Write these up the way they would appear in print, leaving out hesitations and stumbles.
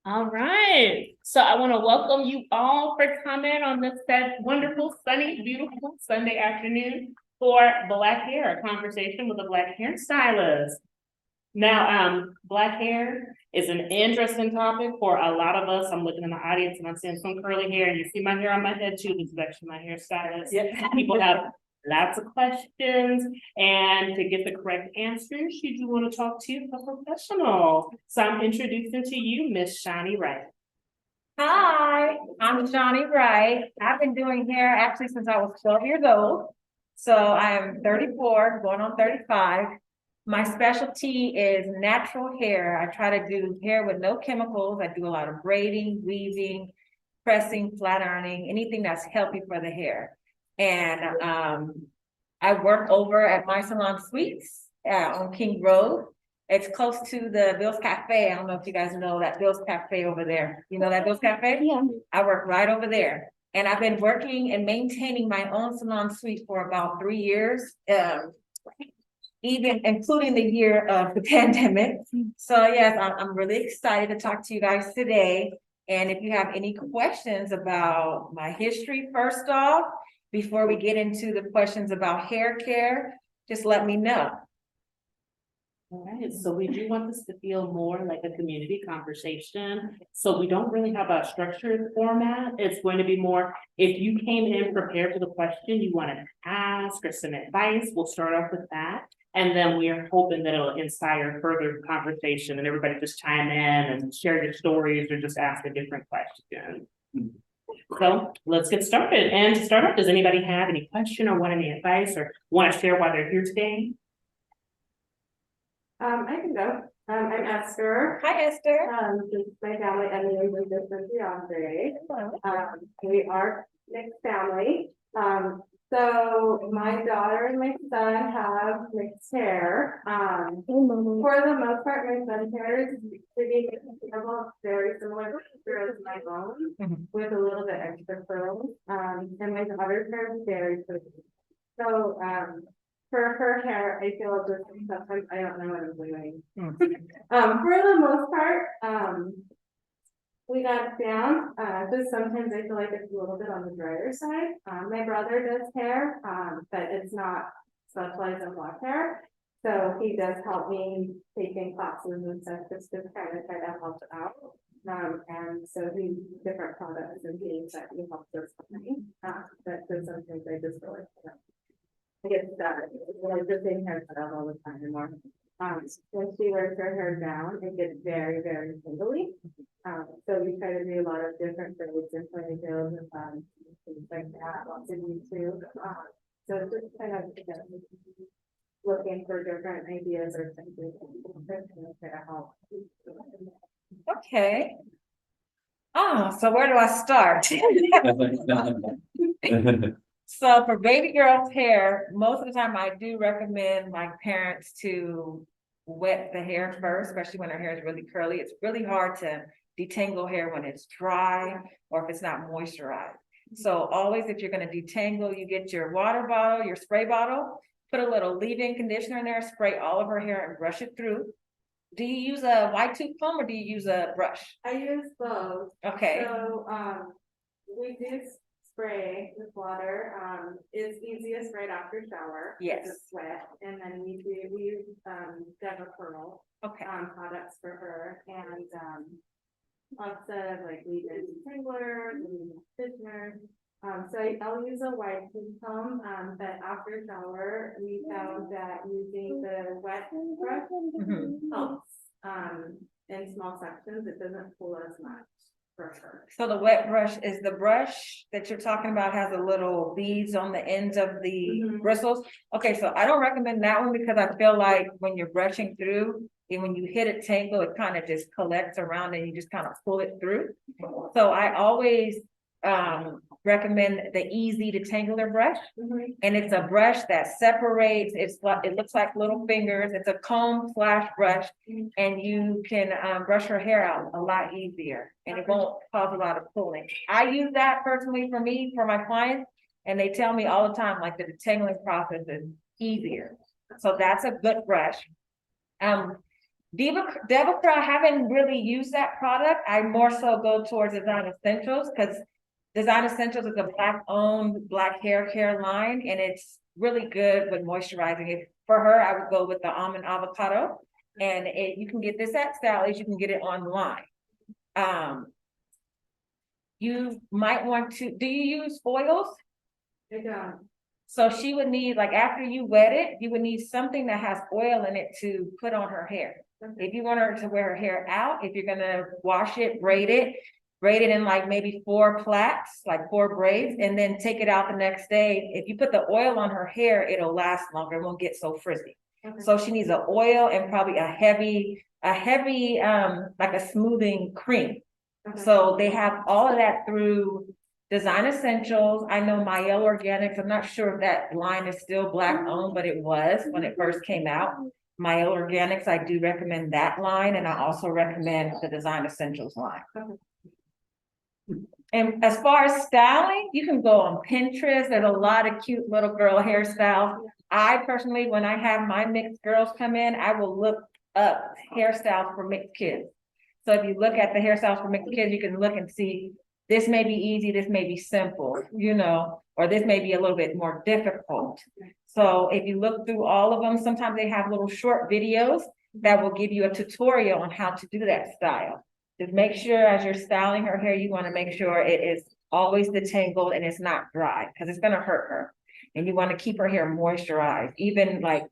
All right. So I want to welcome you all for coming on this wonderful, sunny, beautiful Sunday afternoon for Black Hair, a conversation with a Black hairstylist. Now, black hair is an interesting topic for a lot of us. I'm looking in the audience and I'm seeing some curly hair, and you see my hair on my head too. This is actually my hairstylist. Yeah. People have lots of questions, and to get the correct answers, you do want to talk to a professional. So I'm introducing to you Miss Shawni Wright. Hi, I'm Shawni Wright. I've been doing hair actually since I was 12 years old. So I am 34, going on 35. My specialty is natural hair. I try to do hair with no chemicals. I do a lot of braiding, weaving, pressing, flat ironing, anything that's healthy for the hair. And I work over at my salon suites on King Road. It's close to the Bill's Cafe. I don't know if you guys know that Bill's Cafe over there. You know that Bill's Cafe? Yeah. I work right over there. And I've been working and maintaining my own salon suite for about 3 years, even including the year of the pandemic. So yes, I'm really excited to talk to you guys today. And if you have any questions about my history, first off, before we get into the questions about hair care, just let me know. All right, so we do want this to feel more like a community conversation. So we don't really have a structured format. It's going to be more, if you came in prepared for the question you wanted to ask or some advice, we'll start off with that. And then we are hoping that it'll inspire further conversation and everybody just chime in and share your stories or just ask a different question. So let's get started. And to start off, does anybody have any question or want any advice or want to share why they're here today? I can go. I'm Esther. Hi, Esther. This is my family, Emily and this is Andre. We are mixed family. So my daughter and my son have mixed hair. For the most part, my son's hair is pretty very similar to my own, with a little bit extra curls. And my daughter's hair is very pretty. So, for her hair, I feel just sometimes I don't know what I'm doing. For the most part, we got it down. Just sometimes I feel like it's a little bit on the drier side. My brother does hair, but it's not specialized in black hair. So he does help me taking classes and stuff just to kind of try to help out. And so he different products and things that he helps us find. But sometimes I just feel like I get started. Like the same haircut all the time anymore. When she wears her hair down, it gets very, very tingly. So we try to do a lot of different braids and ponytails and things like that. Lots of YouTube. So it's just kind of looking for different ideas or something to help. Okay. So where do I start? So for baby girl's hair, most of the time I do recommend my parents to wet the hair first, especially when her hair is really curly. It's really hard to detangle hair when it's dry or if it's not moisturized. So always if you're going to detangle, you get your water bottle, your spray bottle, put a little leave-in conditioner in there, spray all of her hair and brush it through. Do you use a white tooth comb or do you use a brush? I use both. Okay. So we do spray with water. It's easiest right after shower. Yes. It's wet, and then we use Deva Pearl products for her, and lots of like leave-in detangler, conditioner. So I'll use a white tooth comb, but after shower, we found that using the wet brush helps. In small sections, it doesn't pull as much. So the wet brush is the brush that you're talking about has a little beads on the ends of the bristles. Okay, so I don't recommend that one because I feel like when you're brushing through and when you hit a tangle, it kind of just collects around and you just kind of pull it through. So I always recommend the easy detangler brush, and it's a brush that separates. It looks like little fingers. It's a comb / brush, and you can brush her hair out a lot easier, and it won't cause a lot of pulling. I use that personally for my clients, and they tell me all the time like the detangling process is easier. So that's a good brush. DevaCurl, I haven't really used that product. I more so go towards Design Essentials because Design Essentials is a Black-owned black hair care line, and it's really good with moisturizing it. For her, I would go with the almond avocado, and you can get this at Sally's. You can get it online. You might want to. Do you use oils? I don't. So she would need, like, after you wet it, you would need something that has oil in it to put on her hair. If you want her to wear her hair out, if you're gonna wash it, braid it in like maybe 4 plaits, like 4 braids, and then take it out the next day. If you put the oil on her hair, it'll last longer, it won't get so frizzy. Okay. So she needs an oil and probably a heavy, like a smoothing cream. Okay. So they have all of that through Design Essentials. I know Mael Organics. I'm not sure if that line is still black owned, but it was when it first came out. Mael Organics, I do recommend that line, and I also recommend the Design Essentials line. Okay. And as far as styling, you can go on Pinterest. There's a lot of cute little girl hairstyles. I personally, when I have my mixed girls come in, I will look up hairstyles for mixed kids. So if you look at the hairstyles for mixed kids, you can look and see, this may be easy, this may be simple, you know, or this may be a little bit more difficult. So if you look through all of them, sometimes they have little short videos that will give you a tutorial on how to do that style. Just make sure as you're styling her hair, you want to make sure it is always detangled and it's not dry, because it's going to hurt her. And you want to keep her hair moisturized. Even like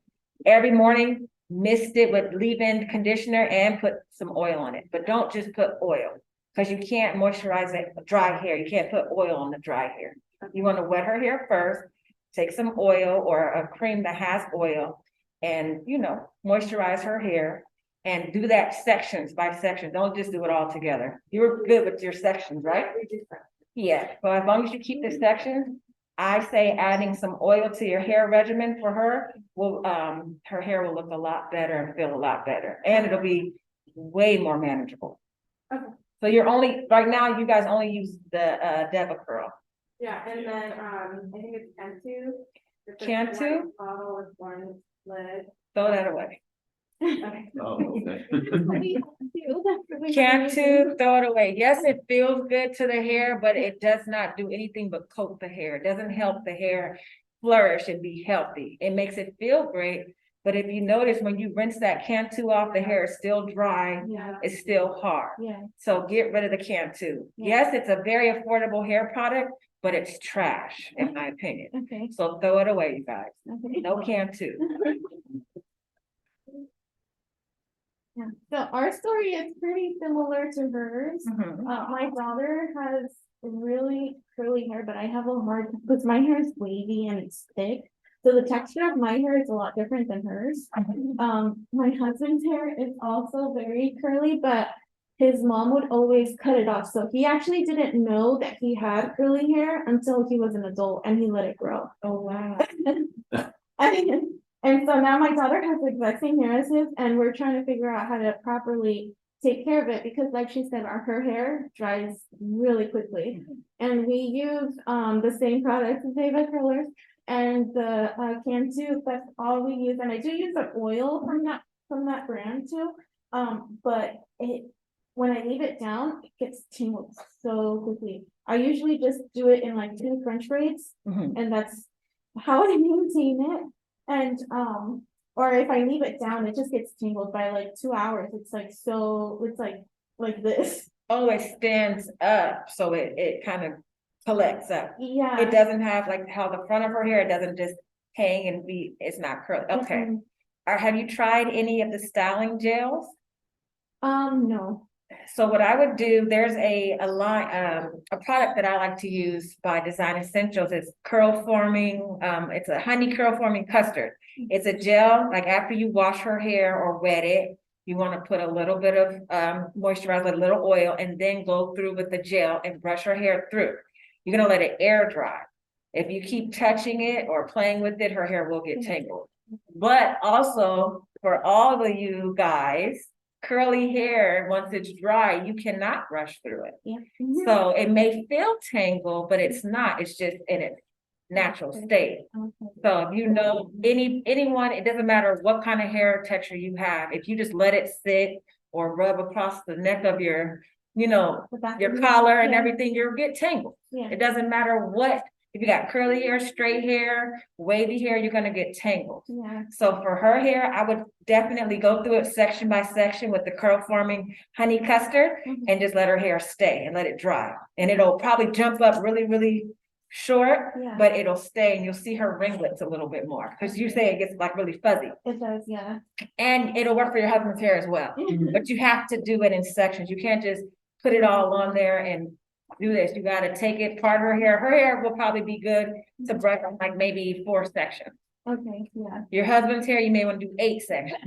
every morning, mist it with leave-in conditioner and put some oil on it. But don't just put oil, because you can't moisturize it dry hair. You can't put oil on the dry hair. You want to wet her hair first, take some oil or a cream that has oil, and, you know, moisturize her hair. And do that sections by section. Don't just do it all together. You're good with your sections, right? Yeah, but as long as you keep the sections, I say adding some oil to your hair regimen for her will, her hair will look a lot better and feel a lot better. And it'll be way more manageable. Okay. So you're only, right now, you guys only use the DevaCurl. Yeah, and then, I think it's Cantu. It's a Cantu? white bottle with one lid. Throw that away. Okay. Oh, okay. Cantu, throw it away. Yes, it feels good to the hair, but it does not do anything but coat the hair. It doesn't help the hair flourish and be healthy. It makes it feel great, but if you notice, when you rinse that Cantu off, the hair is still dry. Yeah. It's still hard. Yeah. So get rid of the Cantu. Yeah. Yes, it's a very affordable hair product, but it's trash, in my opinion. Okay. So throw it away, you guys. Okay. No Cantu. Yeah, so our story is pretty similar to hers. Mhm. My daughter has really curly hair, but I have a hard, because my hair is wavy and it's thick. So the texture of my hair is a lot different than hers. My husband's hair is also very curly, but his mom would always cut it off. So he actually didn't know that he had curly hair until he was an adult and he let it grow. Oh, wow. And so now my daughter has the exact same hair as his, and we're trying to figure out how to properly take care of it, because like she said, her hair dries really quickly. And we use the same products as DevaCurl and the Cantu, that's all we use. And I do use an oil from that brand too. But when I leave it down, it gets tangled so quickly. I usually just do it in like 2 French braids, and that's how I maintain it. And, or if I leave it down, it just gets tangled by like 2 hours. It's like, so it's like this. Oh, it stands up, so it kind of collects up. Yeah. It doesn't have like how the front of her hair, it doesn't just hang and be, it's not curly. Okay. Or have you tried any of the styling gels? No. So what I would do, there's a line, a product that I like to use by Design Essentials. It's curl forming. It's a honey curl forming custard. It's a gel, like after you wash her hair or wet it, you want to put a little bit of moisturizer with a little oil, and then go through with the gel and brush her hair through. You're going to let it air dry. If you keep touching it or playing with it, her hair will get tangled. But also for all of you guys, curly hair, once it's dry, you cannot brush through it. Yeah. So it may feel tangled, but it's not. It's just in it. natural Okay. state. Okay. So if you know anyone, it doesn't matter what kind of hair texture you have, if you just let it sit or rub across the neck of your, The back your of collar and yeah, everything, you'll get tangled. Yeah, It doesn't matter what, if you got curly hair, straight hair, wavy hair, you're gonna get tangled. yeah, So for her hair, I would definitely go through it section by section with the curl forming honey custard mhm, and just let her hair stay and let it dry. And it'll probably jump up really, really short, yeah, but it'll stay and you'll see her ringlets a little bit more. Cause you say it gets like really fuzzy it does, yeah. and it'll work for your husband's hair as well. Mhm. But you have to do it in sections. You can't just put it all on there and do this. You gotta take it, part her hair. Her hair will probably be good to brush on like maybe 4 sections. Okay, yeah, Your husband's hair, you may want to do 8 sections.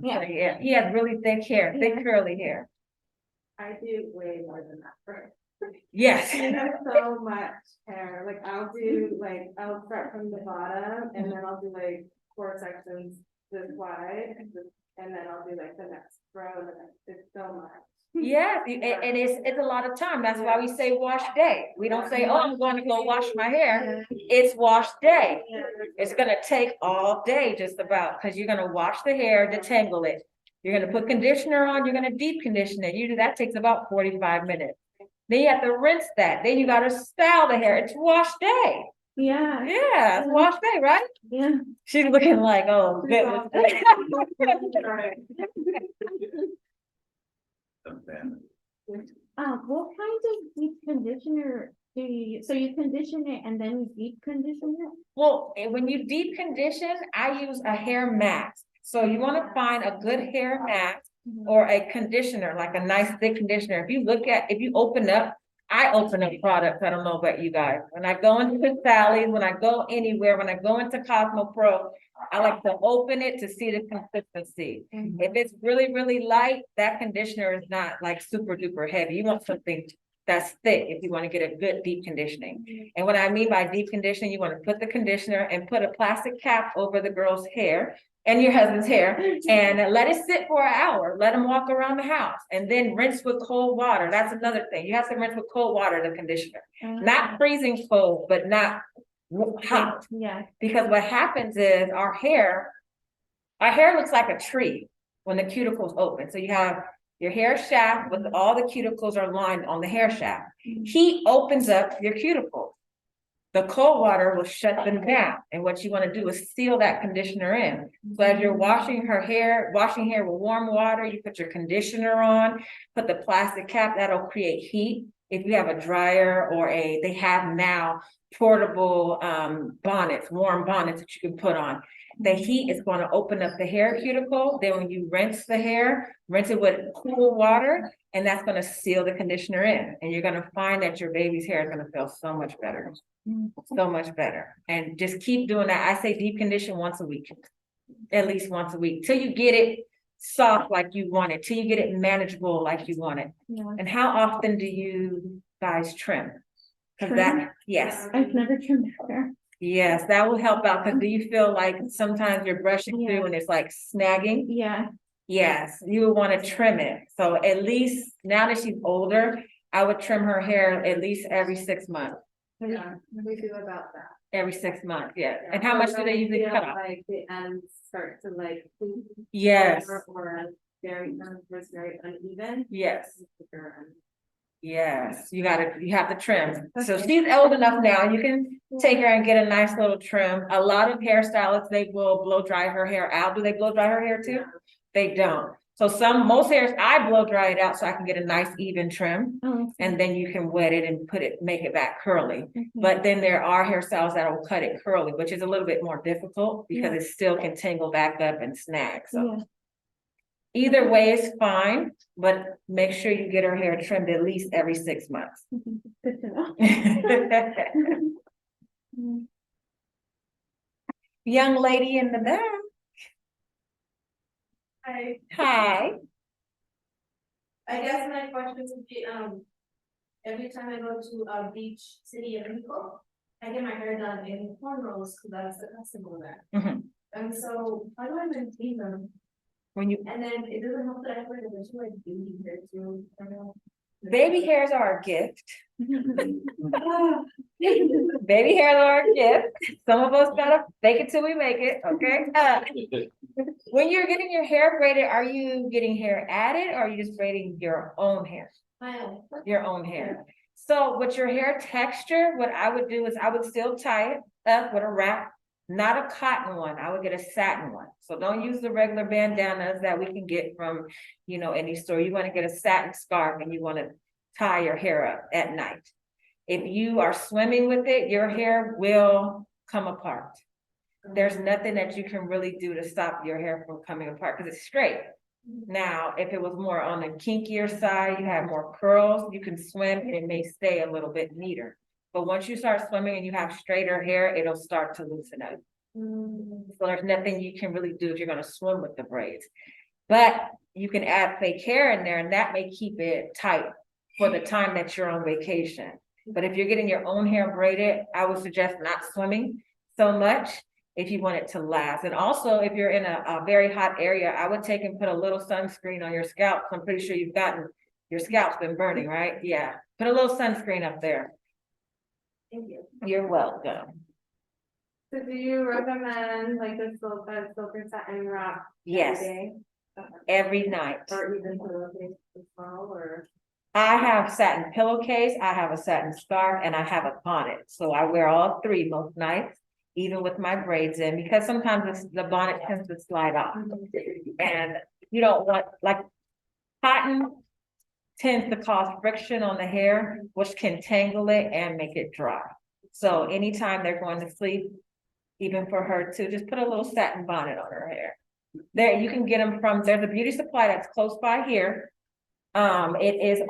yeah, So, yeah, he has really thick hair, thick Yeah. curly hair. I do way more than that for her. Yes. She has so much hair, like I'll start from the bottom and then I'll do like 4 sections this wide. And then I'll do like the next row and the next, it's so much. Yeah, and it's a lot of time. That's why we say wash day. We don't say, oh, I'm going to go wash my hair. It's wash day. It's gonna take all day just about, because you're gonna wash the hair, detangle it. You're gonna put conditioner on, you're gonna deep condition it. Usually that takes about 45 minutes. Then you have to rinse that. Then you gotta style the hair. It's wash day. yeah, Yeah, it's wash day, right? yeah. She's looking like, oh, goodness. What kind of deep conditioner do you use? So you condition it and then you deep condition it? Well, when you deep condition, I use a hair mask. So you want to find a good hair mask Mhm. or a conditioner, like a nice thick conditioner. If you open up, I open up products. I don't know about you guys. When I go into Sally's, when I go anywhere, when I go into Cosmo Pro, I like to open it to see the consistency. Mhm. If it's really, really light, that conditioner is not like super duper heavy. You want something that's thick if you want to get a good deep conditioning. And what I mean by deep conditioning, you want to put the conditioner and put a plastic cap over the girl's hair and your husband's hair and let it sit for an hour. Let them walk around the house and then rinse with cold water. That's another thing. You have to rinse with cold water, the conditioner. Not freezing cold, but not hot. Yeah, Because what happens is our hair looks like a tree when the cuticles open. So you have your hair shaft with all the cuticles are lined on the hair shaft. Mhm. Heat opens up your cuticles. The cold water will shut them down. And what you want to do is seal that conditioner in. So as you're washing hair with warm water, you put your conditioner on, put the plastic cap, that'll create heat. If you have a dryer or they have now portable bonnets, warm bonnets that you can put on. The heat is going to open up the hair cuticle. Then when you rinse the hair, rinse it with cool water, and that's going to seal the conditioner in. And you're going to find that your baby's hair is going to feel so much better. So much better. And just keep doing that. I say deep condition once a week. At least once a week, till you get it soft like you want it, till you get it manageable like you want it. yeah. And how often do you guys trim? Cause Trim? yes, I've never trimmed hair. yes, that will help out. Cause do you feel like sometimes you're brushing Yeah. through and it's like snagging? Yeah, Yes, you would want to trim it. So at least now that she's older, I would trim her hair at least every 6 months. Yeah, we do about that. Every 6 months, yeah. And how much do they usually cut off? Like the ends start to like. Yes, Or very, was very uneven. yes. Yes, you have to trim. So she's old enough now, you can take her and get a nice little trim. A lot of hairstylists, they will blow dry her hair out. Do they blow dry her hair too? They don't. So most hairs, I blow dry it out so I can get a nice even trim. oh, And then you can wet it and make it back curly. okay. But then there are hairstyles that will cut it curly, which is a little bit more difficult because it still can tangle back up and snag. So Yeah. either way is fine, but make sure you get her hair trimmed at least every 6 months. Good to know. Mm. Young lady in the back. Hi. I guess my question would be, every time I go to a beach city in Mexico, I get my hair done in cornrows, because that's the custom over there. Mhm. And so, how do I maintain them? When you, And then it doesn't help that I wear the like baby hair too, I don't know. Baby hairs are a gift. Baby hairs are a gift. Some of us gotta fake it till we make it, okay? When you're getting your hair braided, are you getting hair added or are you just braiding your own hair? My own. Your own hair. So with your hair texture, what I would do is I would still tie it up with a wrap, not a cotton one. I would get a satin one. So don't use the regular bandanas that we can get from, any store. You want to get a satin scarf and you want to tie your hair up at night. If you are swimming with it, your hair will come apart. There's nothing that you can really do to stop your hair from coming apart because it's straight. Now, if it was more on the kinkier side, you have more curls, you can swim and it may stay a little bit neater. But once you start swimming and you have straighter hair, it'll start to loosen up. So there's nothing you can really do if you're gonna swim with the braids. But you can add fake hair in there and that may keep it tight for the time that you're on vacation. But if you're getting your own hair braided, I would suggest not swimming so much if you want it to last. And also, if you're in a very hot area, I would take and put a little sunscreen on your scalp. I'm pretty sure your scalp's been burning, right? Yeah, put a little sunscreen up there. Thank you. You're welcome. So do you recommend like a silver satin wrap? Yes, every day? every night. Or even pillowcase as well, or? I have satin pillowcase, I have a satin scarf, and I have a bonnet. So I wear all three most nights, even with my braids in, because sometimes the bonnet tends to slide off. And you don't want, like, cotton tends to cause friction on the hair, which can tangle it and make it dry. So anytime they're going to sleep, even for her too, just put a little satin bonnet on her hair. There, you can get them from, there's a beauty supply that's close by here. It's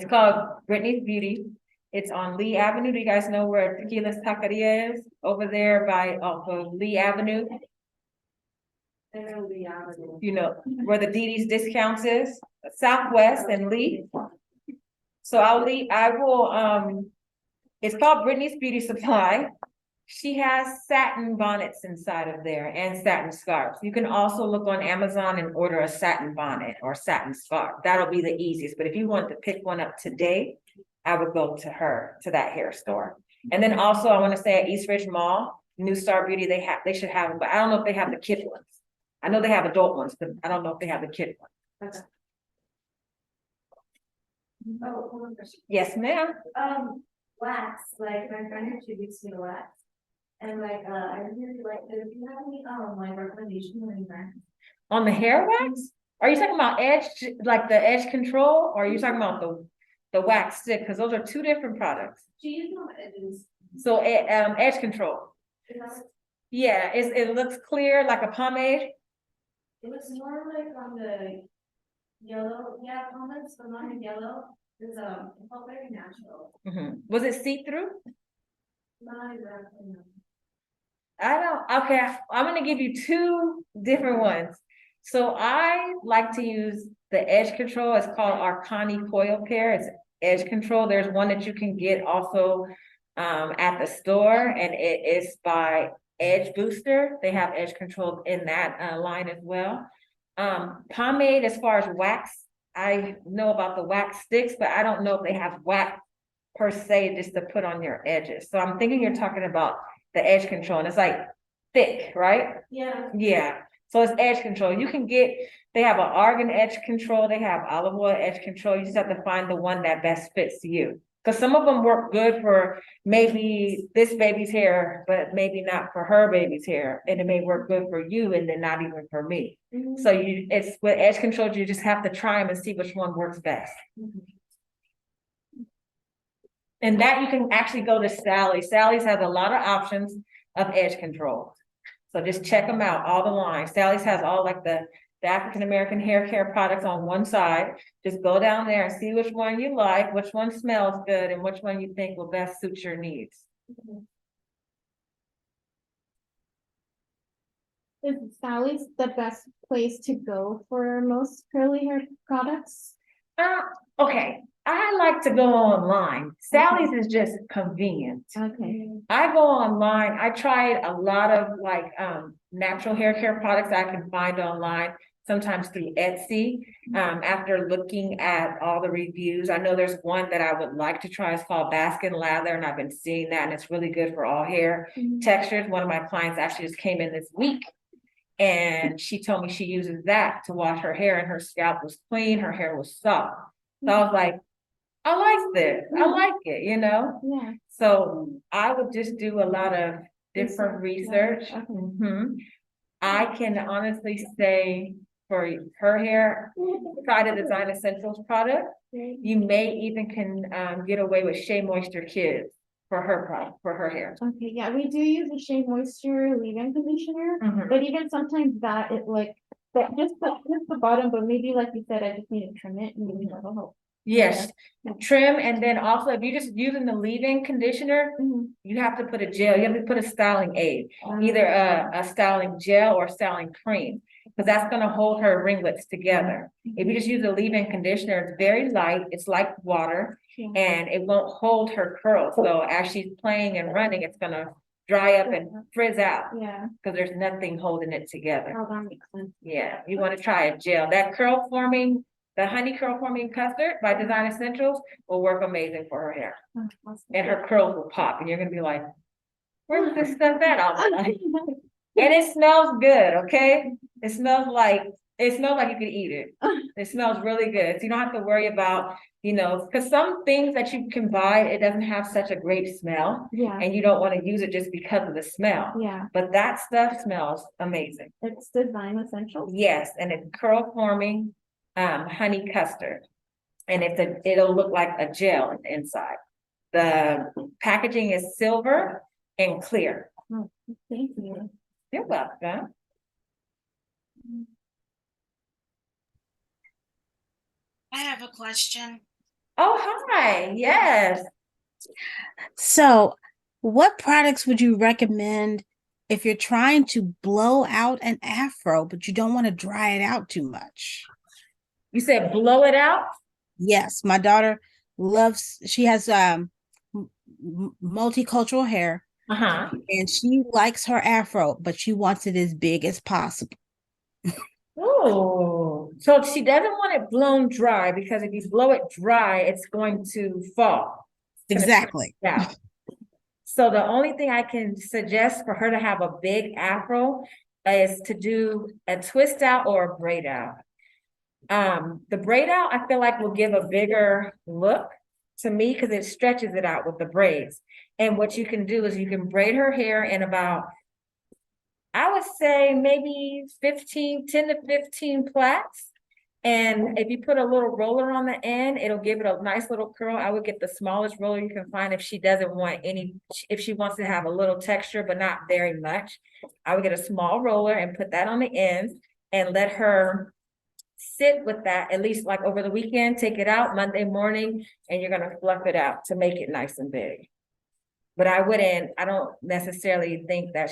called Brittany's Beauty. It's on Lee Avenue. Do you guys know where Tequila's Taqueria is? Over there by off of Lee Avenue. I know the avenue. You know where the Didi's Discounts is, Southwest and Lee. So I will, it's called Brittany's Beauty Supply. She has satin bonnets inside of there and satin scarves. You can also look on Amazon and order a satin bonnet or satin scarf. That'll be the easiest. But if you want to pick one up today, I would go to that hair store. And then also I want to say at East Ridge Mall, New Star Beauty, they should have them, but I don't know if they have the kid ones. I know they have adult ones, but I don't know if they have the kid ones. Okay. Oh, one question. Yes, ma'am. Wax, like my friend introduced me to wax. And like, I really like, do you have any, like recommendations or anything? On the hair wax? Are you talking about edge, like the edge control, or are you talking about the wax stick? Because those are two different products. She used no edges. So, edge control. Is that- Yeah, it looks clear like a pomade. It looks more like on the yellow, yeah, comments, but not in yellow. It's it felt very natural. Was it see-through? Not exactly. No. Okay, I'm gonna give you two different ones. So I like to use the edge control. It's called Arcani Coil Care. It's edge control. There's one that you can get also at the store, and it is by Edge Booster. They have edge control in that line as well. Pomade, as far as wax, I know about the wax sticks, but I don't know if they have wax per se just to put on your edges. So I'm thinking you're talking about the edge control, and it's like thick, right? Yeah. Yeah, so it's edge control. They have an argan edge control, they have olive oil edge control. You just have to find the one that best fits you. Because some of them work good for maybe this baby's hair, but maybe not for her baby's hair. And it may work good for you and then not even for me. So it's with edge control, you just have to try them and see which one works best. And that you can actually go to Sally's. Sally's has a lot of options of edge control. So just check them out, all the lines. Sally's has all like the African-American hair care products on one side. Just go down there and see which one you like, which one smells good, and which one you think will best suit your needs. Is Sally's the best place to go for most curly hair products? Okay, I like to go online. Sally's is just convenient. Okay. I go online, I tried a lot of like natural hair care products I can find online. sometimes through Etsy. After looking at all the reviews, I know there's one that I would like to try. It's called Baskin Lather, and I've been seeing that, and it's really good for all hair textures. One of my clients actually just came in this week, and she told me she uses that to wash her hair, and her scalp was clean, her hair was soft. So I was like, I like this, I like it, you know? Yeah. So I would just do a lot of different research. Okay. I can honestly say for her hair, try the Design Essentials product. You may even can get away with Shea Moisture Kids for her product, for her hair. Okay, yeah, we do use a Shea Moisture leave-in conditioner, but even sometimes that it like, that just the bottom, but maybe like you said, I just need to trim it and maybe that'll help. Yes, trim, and then also if you're just using the leave-in conditioner, you have to put a gel, you have to put a styling aid, either a styling gel or styling cream, because that's gonna hold her ringlets together. If you just use a leave-in conditioner, it's very light, it's like water, and it won't hold her curls. So as she's playing and running, it's gonna dry up and frizz out, Yeah. because there's nothing holding it together. Oh, that makes sense. Yeah, you want to try a gel. That curl forming, the honey curl forming custard by Design Essentials will work amazing for her hair. Oh, awesome. And her curls will pop, and you're gonna be like, where's this stuff at all my life? And it smells good, okay? It smells like you could eat it. It smells really good. So you don't have to worry about, you know, because some things that you can buy, it doesn't have such a great smell, Yeah, and you don't want to use it just because of the smell. yeah, But that stuff smells amazing. it's Design Essentials. Yes, and it's curl forming honey custard. And it'll look like a gel on the inside. The packaging is silver and clear. Oh, thank you. You're welcome. I have a question. Oh, hi, yes. So, what products would you recommend if you're trying to blow out an afro, but you don't want to dry it out too much? You said blow it out? Yes, my daughter she has multicultural hair, Uh-huh. and she likes her afro, but she wants it as big as possible. Oh, so she doesn't want it blown dry, because if you blow it dry, it's going to fall. Exactly. Yeah. So the only thing I can suggest for her to have a big afro is to do a twist out or a braid out. The braid out, I feel like will give a bigger look to me, because it stretches it out with the braids. And what you can do is you can braid her hair in about, I would say maybe 10 to 15 plaits. And if you put a little roller on the end, it'll give it a nice little curl. I would get the smallest roller you can find if she doesn't want if she wants to have a little texture, but not very much. I would get a small roller and put that on the ends and let her sit with that, at least like over the weekend, take it out Monday morning, and you're gonna fluff it out to make it nice and big. But I don't necessarily think that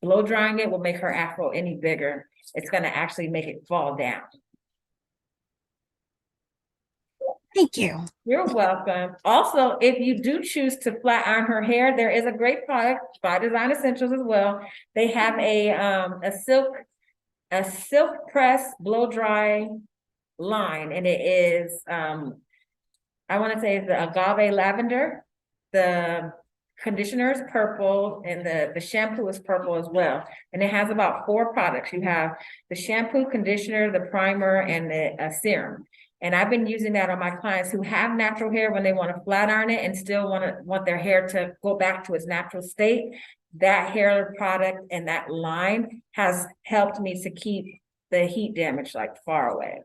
blow drying it will make her afro any bigger. It's gonna actually make it fall down. Thank you. You're welcome. Also, if you do choose to flat iron her hair, there is a great product by Design Essentials as well. They have a silk press blow dry line, and it is I want to say it's the agave lavender. The conditioner is purple, and the shampoo is purple as well. And it has about 4 products. You have the shampoo, conditioner, the primer, and the serum. And I've been using that on my clients who have natural hair when they want to flat iron it and still want their hair to go back to its natural state. That hair product and that line has helped me to keep the heat damage like far away.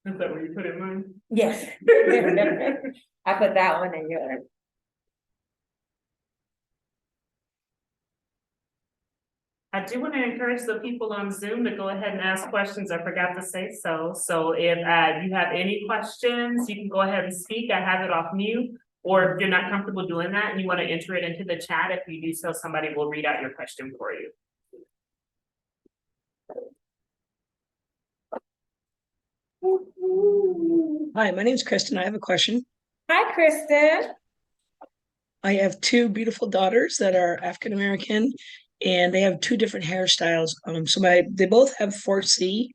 Is that what you put in mine? Yes. I put that one in yours. I do want to encourage the people on Zoom to go ahead and ask questions. I forgot to say so. So if you have any questions, you can go ahead and speak. I have it off mute. Or if you're not comfortable doing that and you want to enter it into the chat, if you do so, somebody will read out your question for you. Hi, my name is Kristen. I have a question. Hi, Kristen. I have 2 beautiful daughters that are African American, and they have two different hairstyles. So they both have 4C.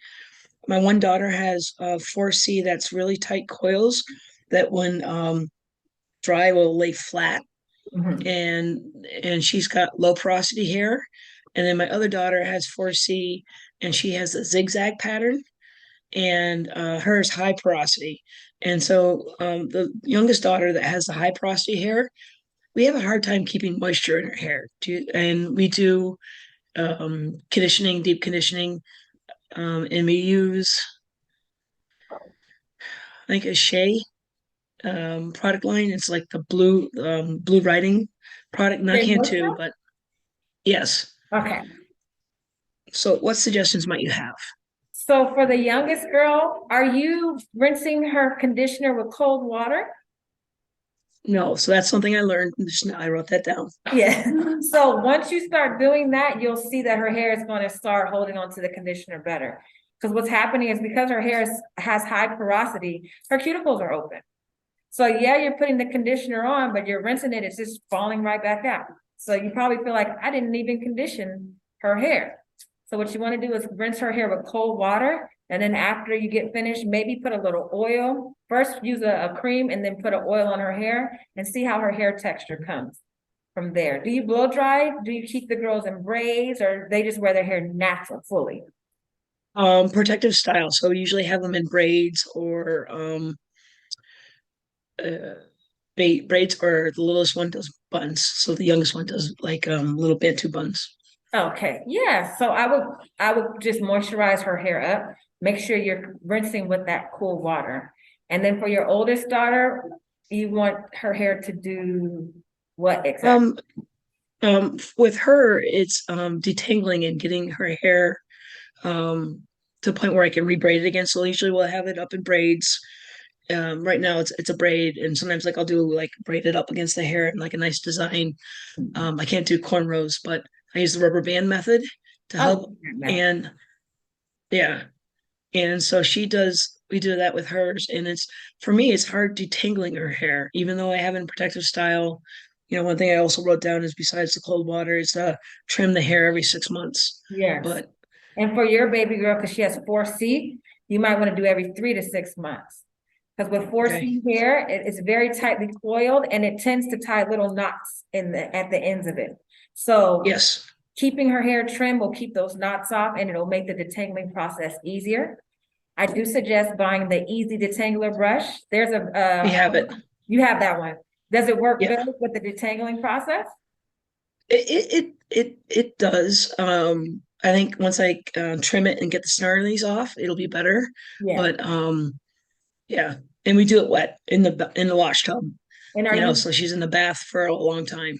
My one daughter has 4C that's really tight coils that when dry will lay flat, Mhm. and she's got low porosity hair. And then my other daughter has 4C, and she has a zigzag pattern, and hers high porosity. And so the youngest daughter that has the high porosity hair, we have a hard time keeping moisture in her hair. And we do conditioning, deep conditioning, and we use, I think, a Shea product line. It's like the blue writing product, not Shea can Moisture? too, but yes. Okay, So what suggestions might you have? so for the youngest girl, are you rinsing her conditioner with cold water? No, so that's something I learned just now. I wrote that down. Yeah, so once you start doing that, you'll see that her hair is gonna start holding on to the conditioner better. Because what's happening is because her hair has high porosity, her cuticles are open. So yeah, you're putting the conditioner on, but you're rinsing it, it's just falling right back out. So you probably feel like, I didn't even condition her hair. So what you want to do is rinse her hair with cold water, and then after you get finished, maybe put a little oil. First, use a cream and then put an oil on her hair and see how her hair texture comes from there. Do you blow dry? Do you keep the girls in braids, or they just wear their hair natural fully? Protective style. So we usually have them in braids or uh, braids, or the littlest one does buns. So the youngest one does like little Bantu buns. Okay, yeah, so I would just moisturize her hair up, make sure you're rinsing with that cool water. And then for your oldest daughter, you want her hair to do what exactly? With her, it's detangling and getting her hair to the point where I can rebraid it again. So usually we'll have it up in braids. Right now it's a braid, and sometimes like I'll do like braid it up against the hair and like a nice design. I can't do cornrows, but I use the rubber band method to help. Oh, no. And yeah, and so we do that with hers, and it's, for me, it's hard detangling her hair, even though I have it in protective style. One thing I also wrote down is, besides the cold water, is trim the hair every 6 months. Yes, But and for your baby girl, because she has 4C, you might want to do every 3 to 6 months. Because with 4C hair, it's very tightly coiled and it tends to tie little knots at the ends of it. So yes, keeping her hair trim will keep those knots off, and it'll make the detangling process easier. I do suggest buying the Easy Detangler brush. There's we have it. you have that one. Does it work Yeah. good with the detangling process? It does. I think once I trim it and get the snarlies off, it'll be better. Yeah. But yeah, and we do it wet in the wash tub. And So she's in the bath for a long time.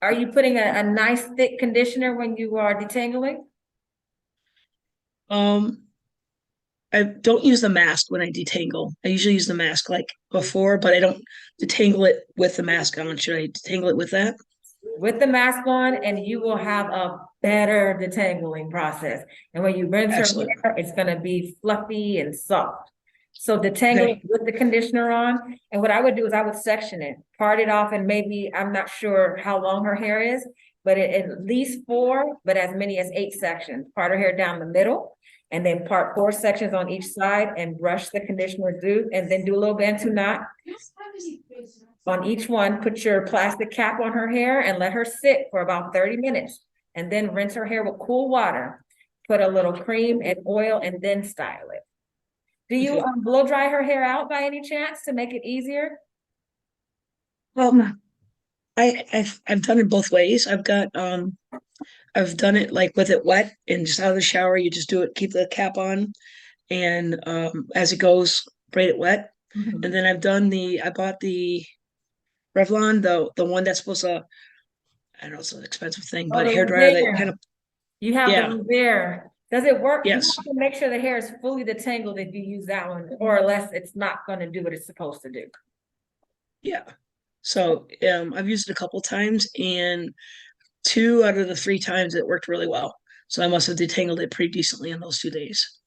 are you putting a nice thick conditioner when you are detangling? Um, I don't use the mask when I detangle. I usually use the mask like before, but I don't detangle it with the mask on. Should I detangle it with that? With the mask on, and you will have a better detangling process. And when you rinse her Excellent. hair, it's gonna be fluffy and soft. So detangle Okay. with the conditioner on, and what I would do is I would section it, part it off, and maybe, I'm not sure how long her hair is, but at least 4, but as many as 8 sections. Part her hair down the middle, and then part 4 sections on each side, and brush the conditioner through, and then do a little Bantu knot on each one. Put your plastic cap on her hair and let her sit for about 30 minutes, and then rinse her hair with cool water. Put a little cream and oil and then style it. Do you blow dry her hair out by any chance to make it easier? I've done it both ways. I've done it like with it wet and just out of the shower. You just do it, keep the cap on, and as it goes, braid it wet. Mhm. And then I bought the Revlon, the one that's supposed to, I don't know, it's an expensive thing, but the hair dryer that Revere. kind of, You have yeah. the Revere. Does it work? You Yes. have to make sure the hair is fully detangled if you use that one, or else it's not gonna do what it's supposed to do. Yeah. So I've used it a couple times, and 2 out of the 3 times it worked really well. So I must have detangled it pretty decently in those 2 days.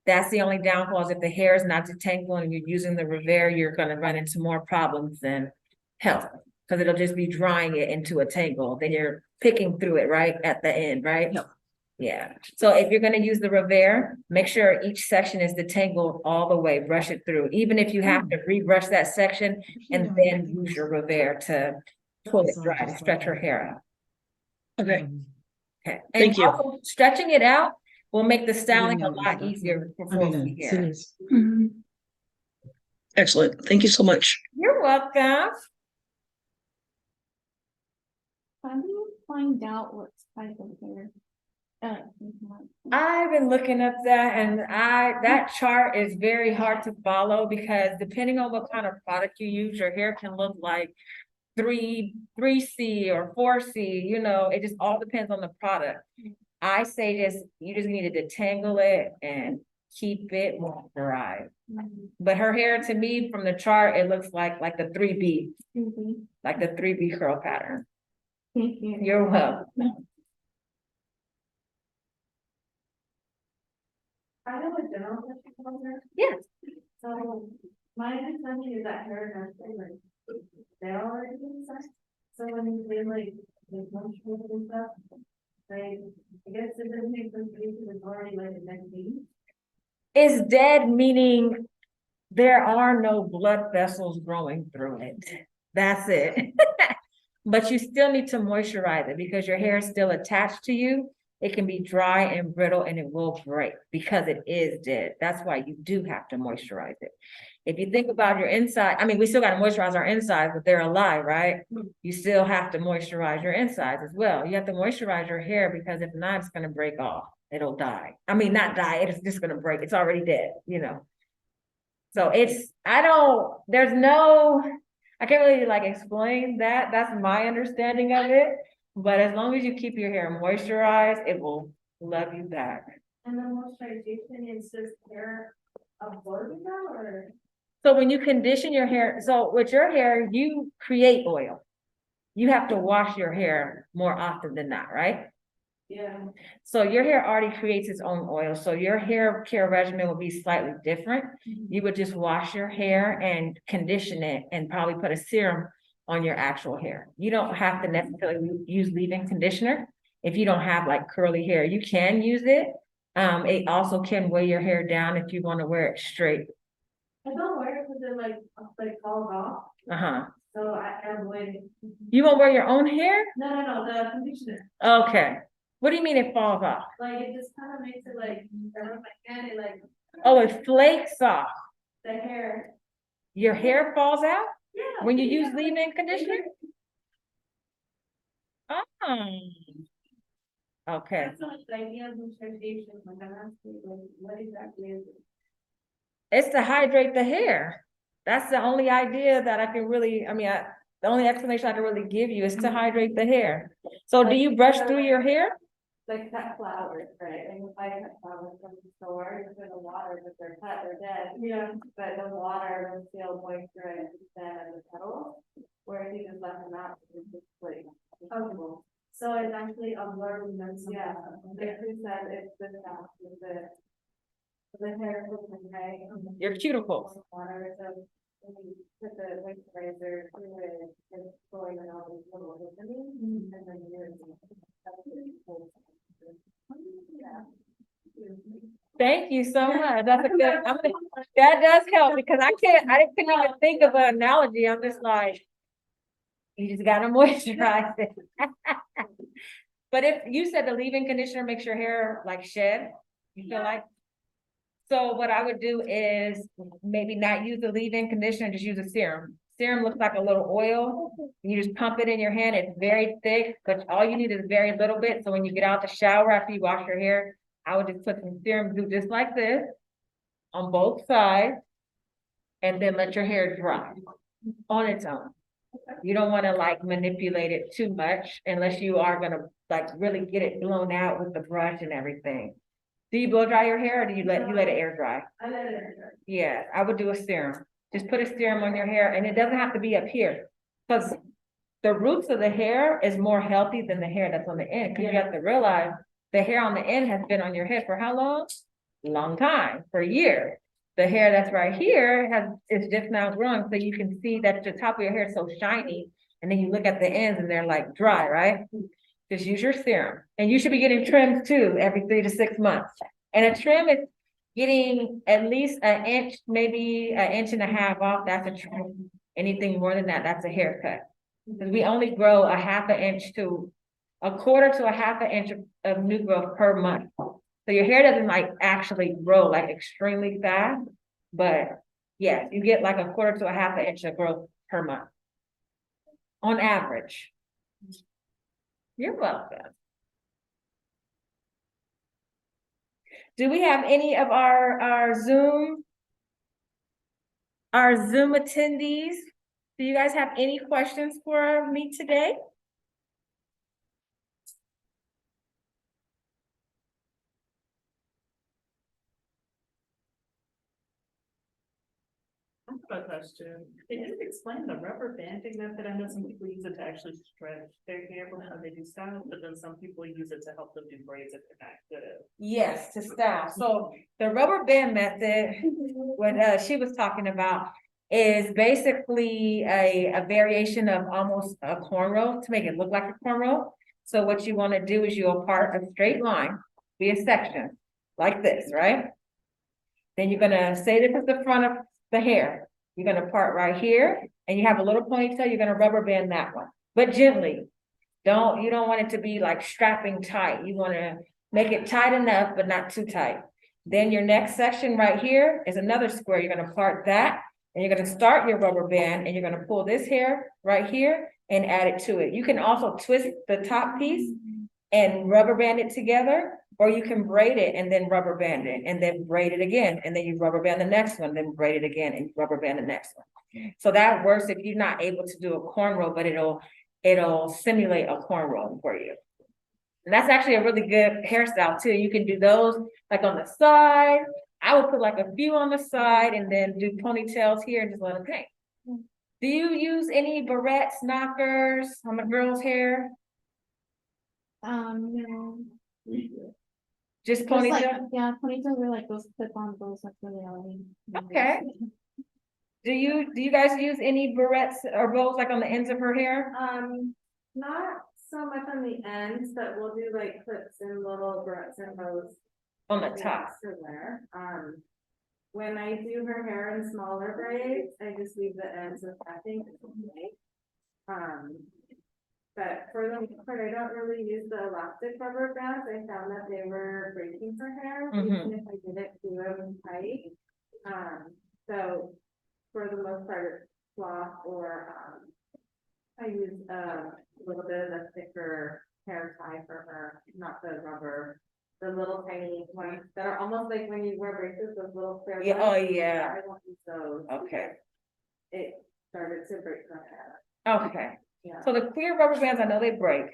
That's the only downfall is if the hair is not detangled and you're using the Revere, you're gonna run into more problems than health. Cause it'll just be drying it into a tangle, then you're picking through it right at the end, right? Yep. Yeah, so if you're gonna use the Revere, make sure each section is detangled all the way, brush it through, even if you have to rebrush that section and then use your Revere to pull it dry, to stretch her hair out. Okay, Okay. Thank And you. also, stretching it out will make the styling a lot easier for 4C hair. excellent. Thank you so much. You're welcome. How do you find out what type of hair? I've been looking up that and that chart is very hard to follow because depending on what kind of product you use, your hair can look like 3C or 4C, you know, it just all depends on the product. I say you just need to detangle it and keep it moisturized. But her hair, to me, from the chart, it looks like the 3B, like the 3B curl pattern. Thank you. You're welcome. I have a general question about her. Yes. So my understanding is that hair nurses, like, they're already inside. So when you say like, moisture and stuff, like, I guess it doesn't make sense because it's already like a dead bee. It's dead, meaning there are no blood vessels growing through it. That's it. But you still need to moisturize it because your hair is still attached to you. It can be dry and brittle and it will break because it is dead. That's why you do have to moisturize it. If you think about your inside, I mean, we still got to moisturize our insides, but they're alive, right? You still have to moisturize your insides as well. You have to moisturize your hair because if not, it's going to break off. It'll die. I mean, not die. It's just going to break. It's already dead, you know? So I can't really like explain that. That's my understanding of it. But as long as you keep your hair moisturized, it will love you back. And the moisturization is just hair absorbing that or? So when you condition your hair, so with your hair, you create oil. You have to wash your hair more often than not, right? Yeah. So your hair already creates its own oil. So your hair care regimen will be slightly different. You would just wash your hair and condition it and probably put a serum on your actual hair. You don't have to necessarily use leave-in conditioner. If you don't have like curly hair, you can use it. It also can weigh your hair down if you want to wear it straight. I don't wear it because it like falls off. Uh-huh. So I avoid it. You won't wear your own hair? No, the conditioner. Okay. What do you mean it falls off? Like it just kind of makes it like, around my hand, it like, Oh, it flakes off. the hair. Your hair falls out Yeah. when you use leave-in conditioner? Oh. Okay. That's not the idea of moisturization, like I'm asking, like, what exactly is it? It's to hydrate the hair. That's the only idea that I can really, the only explanation I can really give you is to hydrate the hair. So do you brush through your hair? Like cut flowers, right? And if I cut flowers from the store, you put the water, but they're cut, they're dead. Yeah. But the water will still moisturize the stem and the petals, where if you just let them out, it's just like. Okay. So it's actually absorbing them. Yeah, like who said it's the stuff with the hair, right? Your cuticles. Water, so when you put the moisturizer through it, it's going in all these little openings, and then you're. Thank you so much. That's a good, that does help because I couldn't even think of an analogy. I'm just like, you just gotta moisturize it. But if you said the leave-in conditioner makes your hair like shed, you feel like? So what I would do is maybe not use the leave-in conditioner, just use a serum. Serum looks like a little oil. You just pump it in your hand. It's very thick, but all you need is very little bit. So when you get out the shower after you wash your hair, I would just put some serum, do just like this on both sides, and then let your hair dry on its own. You don't want to like manipulate it too much unless you are gonna like really get it blown out with the brush and everything. Do you blow dry your hair or do you let it air dry? I let it air dry. Yeah, I would do a serum. Just put a serum on your hair and it doesn't have to be up here. Because the roots of the hair is more healthy than the hair that's on the end. Because you have to realize the hair on the end has been on your head for how long? long time, for a year. The hair that's right here is just now growing, so you can see that the top of your hair is so shiny, and then you look at the ends and they're like dry, right? Just use your serum, and you should be getting trimmed too every 3 to 6 months. And a trim is getting at least an inch, maybe an inch and a half off. That's a trim. Anything more than that, that's a haircut. Because we only grow a half an inch to a quarter to a half an inch of new growth per month. So your hair doesn't like actually grow like extremely fast, but yes, you get like a quarter to a half an inch of growth per month. On average. You're welcome. Do we have any of our Zoom attendees? Do you guys have any questions for me today? I have a question. Can you explain the rubber banding method? I know some people use it to actually stretch their hair before they do style, but then some people use it to help them do braids if they're not good at it. Yes, to style. So the rubber band method, what she was talking about, is basically a variation of almost a cornrow to make it look like a cornrow. So what you want to do is you'll part a straight line, be a section like this, right? Then you're gonna say this is the front of the hair. You're gonna part right here, and you have a little ponytail, you're gonna rubber band that one, but gently. You don't want it to be like strapping tight. You wanna make it tight enough, but not too tight. Then your next section right here is another square. You're gonna part that, and you're gonna start your rubber band, and you're gonna pull this hair right here and add it to it. You can also twist the top piece and rubber band it together, or you can braid it and then rubber band it, and then braid it again, and then you rubber band the next one, then braid it again, and rubber band the next one. So that works if you're not able to do a cornrow, but it'll simulate a cornrow for you. And that's actually a really good hairstyle too. You can do those like on the side. I would put like a few on the side and then do ponytails here and just let them hang. Do you use any barrettes, knockers on the girls' hair? No. Just Just like, ponytail? yeah, ponytails are like those clip-on those, like really elegant. Okay. Do you guys use any barrettes or bows like on the ends of her hair? Not so much on the ends, but we'll do like clips and little barrettes and bows. On the top. To there. When I do her hair in smaller braids, I just leave the ends with nothing. But for the most part, I don't really use the elastic rubber bands. I found that they were breaking her hair, even if I didn't do them tight. So for the most part, it's cloth or I use a little bit of a thicker hair tie for her, not the rubber, the little tiny ones that are almost like when you wear braces, those little square Yeah, ones. oh, yeah. I won't use those. Okay. It started to break her hair. Okay. Yeah. So the clear rubber bands, I know they break.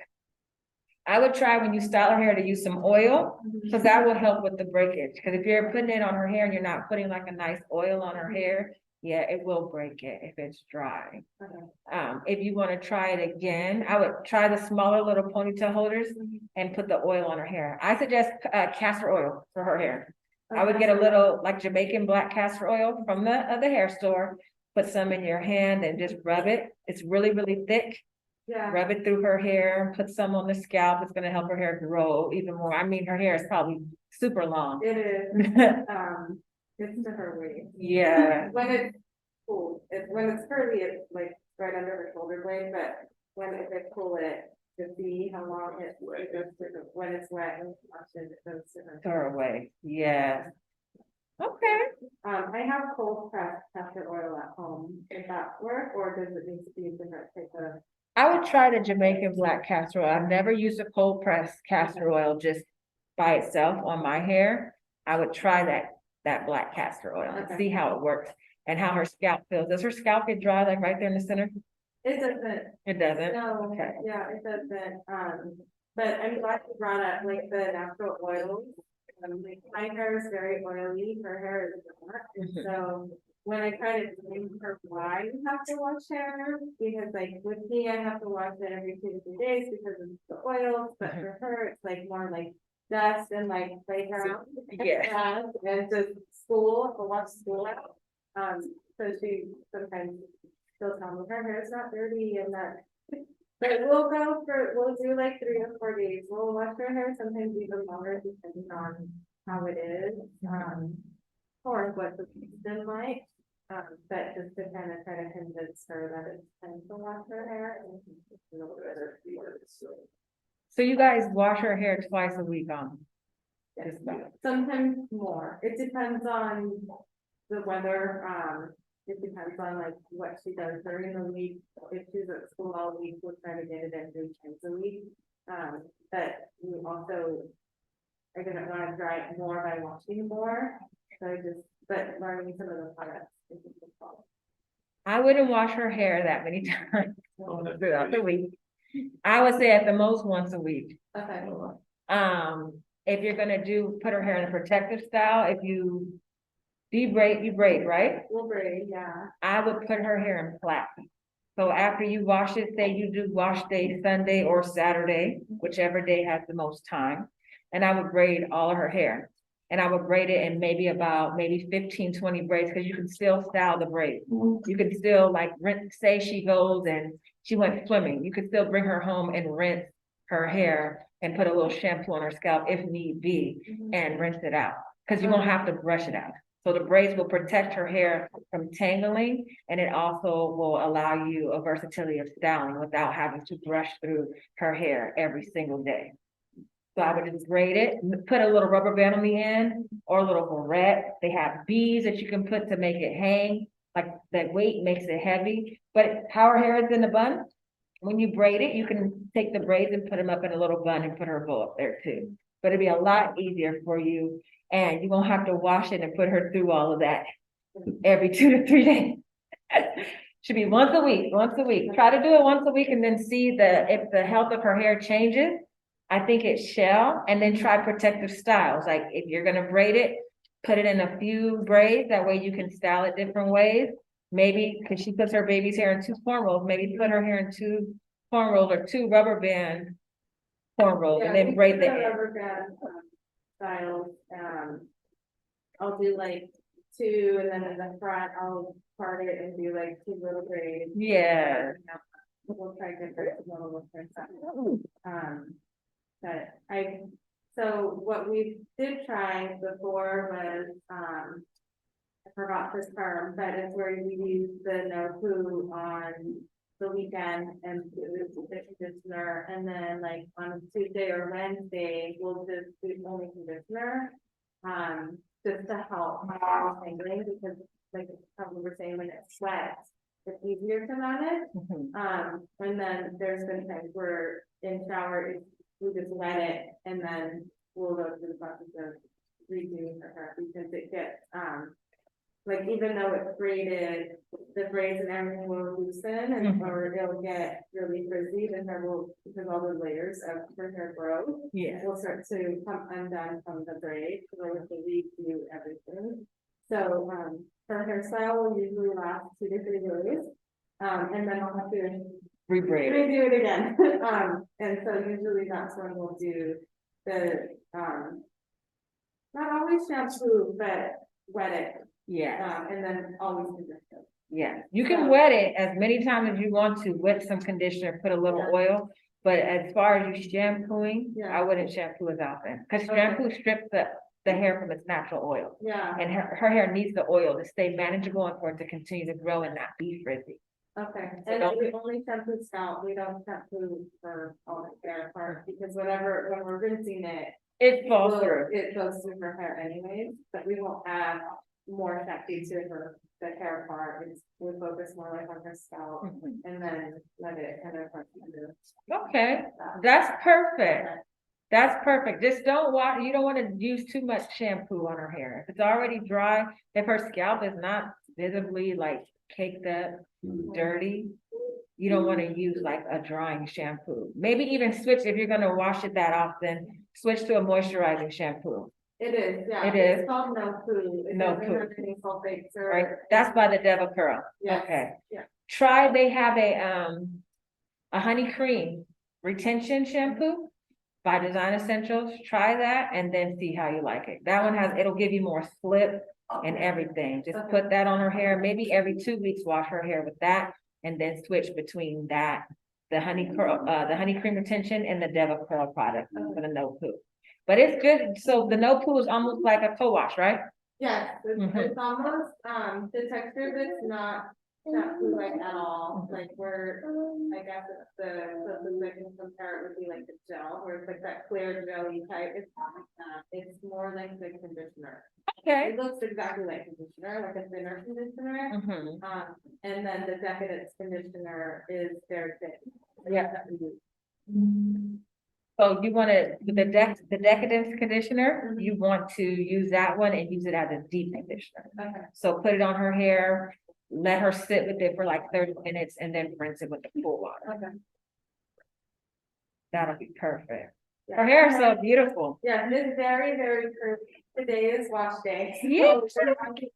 I would try when you style her hair to use some oil, because that will help with the breakage. Because if you're putting it on her hair and you're not putting like a nice oil on her hair, yeah, it will break it if it's dry. Okay. If you want to try it again, I would try the smaller little ponytail holders and put the oil on her hair. I suggest castor oil for her hair. I would get a little like Jamaican black castor oil from the hair store, put some in your hand and just rub it. It's really, really thick. Yeah. Rub it through her hair, put some on the scalp. It's gonna help her hair grow even more. I mean, her hair is probably super long. It is. It's to her waist. Yeah. When it's cool, when it's curly, it's like right under her shoulder blade, but if I pull it to see how long it goes to when it's wet and it goes to her. Her away. Yeah. Okay. I have cold pressed castor oil at home. Does that work, or does it need to be a different type of? I would try the Jamaican black castor oil. I've never used a cold pressed castor oil just by itself on my hair. I would try that black castor oil and see how it works and how her scalp feels. Does her scalp get dry like right there in the center? It doesn't. It doesn't? No, Okay. yeah, it doesn't. But I'm glad you brought up like the natural oils. Like, my hair is very oily, her hair is not. So when I try to explain to her why you have to wash hair, because like with me, I have to wash it every 2 to 3 days because of the oils, but for her, it's like more like dust and like playground. Yeah. And just school, a lot of school out. So she sometimes she'll tell me her hair's not dirty and that. But we'll do like 3 or 4 days. We'll wash her hair sometimes even longer depending on how it is. Or what the piece been like. But just to kind of try to convince her that it's time to wash her hair. So you guys wash her hair twice a week on? Yes, sometimes more. It depends on the weather. It depends on like what she does during the week. If she's at school all week, we'll try to get it in 3 times a week. But we also, I didn't want to dry it more by washing more. So but learning some of the products. is a good call. I wouldn't wash her hair that many times throughout the week. I would say at the most once a week. Okay. If you're gonna put her hair in a protective style, if you debraid, you braid, right? We'll braid, yeah. I would put her hair in plait. So after you wash it, say you do wash day Sunday or Saturday, whichever day has the most time. And I would braid all of her hair. And I would braid it in maybe 15, 20 braids, because you can still style the braid. You can still like say she goes and she went swimming, you could still bring her home and rinse her hair and put a little shampoo on her scalp if need be and rinse it out, because you won't have to brush it out. So the braids will protect her hair from tangling, and it also will allow you a versatility of styling without having to brush through her hair every single day. So I would just braid it, put a little rubber band on the end or a little barrette. They have beads that you can put to make it hang, like that weight makes it heavy. But how her hair is in a bun, when you braid it, you can take the braids and put them up in a little bun and put her bow up there too. But it'd be a lot easier for you, and you won't have to wash it and put her through all of that every 2 to 3 days. Should be once a week. Try to do it once a week and then see if the health of her hair changes. I think it shall, and then try protective styles. Like if you're gonna braid it, put it in a few braids. That way you can style it different ways. Maybe because she puts her baby's hair in 2 cornrows, maybe put her hair in 2 cornrows or 2 rubber band cornrows, and then braid the end. Rubber band styles. I'll do like 2, and then in the front I'll part it and do like 2 little braids. Yeah. We'll try different but so what we did try before was, I forgot this term, but it's where we use the no poo on the weekend and the conditioner, and then like on Tuesday or Wednesday, we'll just do only conditioner. Just to help tangling, because like we were saying, when it sweats, it's easier to manage. And then there's been times where in shower, we just wet it and then we'll go through the process of redoing her hair, because it gets, like even though it's braided, the braids and everything will loosen and or it'll get really frizzy, and her will, because all the layers of her hair grow. Yeah. Will start to come undone from the braid, so we'll have to redo everything. So, her hairstyle will usually last 2 to 3 days. And then I'll have to redo it again. And so usually that's when we'll do the, not always shampoo, but wet it. Yeah. And then always conditioner. Yeah, you can wet it as many times as you want to, wet some conditioner, put a little oil. But as far as you shampooing, I wouldn't shampoo as often, because shampoo strips the hair from its natural oil. Yeah. And her hair needs the oil to stay manageable and for it to continue to grow and not be frizzy. Okay, So and we only shampoo scalp, we don't shampoo for all the hair part, because when we're rinsing it. It falls through. It goes through her hair anyways, but we won't add more shampoo to the hair part. We focus more like on her scalp and then let it kind of. Okay, that's perfect. That's perfect. Just you don't want to use too much shampoo on her hair. If it's already dry, if her scalp is not visibly like caked up, dirty, you don't want to use like a drying shampoo. Maybe even switch, if you're going to wash it that often, switch to a moisturizing shampoo. It is, yeah. It is. It's called no poo. It No doesn't poo. have any sulfates or. Right, that's by the Devil Curl. Yes. Okay. Yeah. They have a honey cream retention shampoo. by Design Essentials. Try that and then see how you like it. That one it'll give you more slip and everything. Just put that on her hair. Maybe every 2 weeks, wash her hair with that and then switch between that, the honey cream retention and the Deva curl product for the no poo. But it's good. So the no poo is almost like a co-wash, right? Yes, it's almost, the texture of it's not shampoo like at all, like where, I guess it's the I can compare it would be like the gel, where it's like that clear jelly type, it's not like that, it's more like the conditioner. Okay. It looks exactly like conditioner, like a thinner conditioner, and then the Decadence conditioner is their thing. Yeah. So you want to, with the Decadence conditioner, you want to use that one and use it as a deep conditioner. Okay. So put it on her hair, let her sit with it for like 30 minutes and then rinse it with the cool water. Okay. That'll be perfect. Yeah. Her hair is so beautiful. Yeah, it's very, very curvy. Today is wash day. Yeah.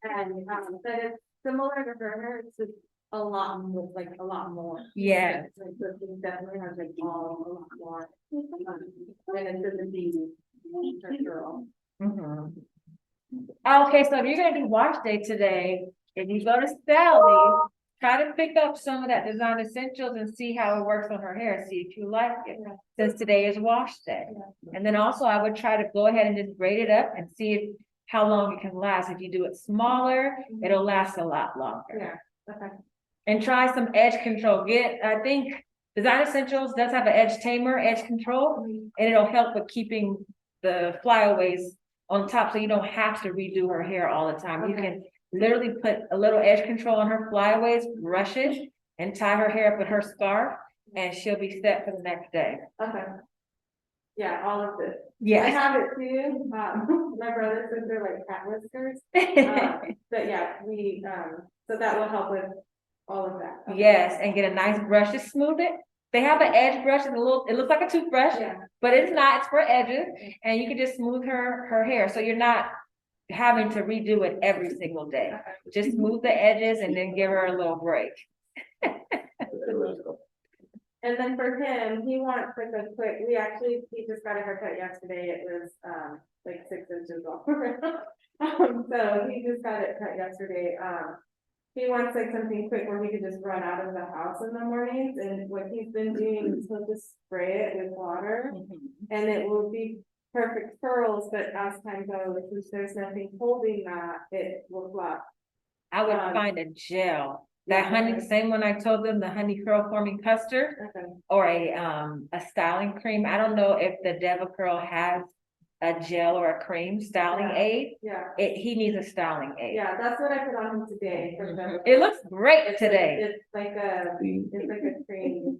And, but it's similar to her hair, it's just a lot more, like a lot more. Yeah. It's like, it definitely has like all a lot more. And it's in the beauty. For girl. Okay, so if you're gonna do wash day today, if you go to Sally, try to pick up some of that Design Essentials and see how it works on her hair, see if you like it, since today is wash day. And then also I would try to go ahead and just braid it up and see if how long it can last. If you do it smaller, it'll last a lot longer. Yeah, okay. And try some edge control. I think Design Essentials does have an edge tamer, edge control, and it'll help with keeping the flyaways on top, so you don't have to redo her hair all the time. You can literally put a little edge control on her flyaways, brush it, and tie her hair up with her scarf, and she'll be set for the next day. Okay. Yeah, all of this. I Yes. have it too. My brother says they're like cat whiskers. But yeah, so that will help with all of that. Okay. Yes, and get a nice brush to smooth it. They have an edge brush, it looks like a toothbrush, Yeah. but it's not, it's for edges, and you can just smooth her hair, so you're not having to redo it every single day. Just smooth the edges and then give her a little break. And then for him, he wants like a quick, he just got a haircut yesterday, it was, like 6 inches off. So he just got it cut yesterday, he wants like something quick where he could just run out of the house in the mornings, and what he's been doing is he'll just spray it with water, and it will be perfect curls, but as time goes, if there's nothing holding that, it will flop. I would find a gel, that honey, same one I told them, the honey curl forming custard, Okay. or a styling cream. I don't know if the Deva Curl has a gel or a cream styling aid. Yeah, He needs a styling aid. yeah, that's what I put on him today. For the- It looks great It's today. It's like a cream,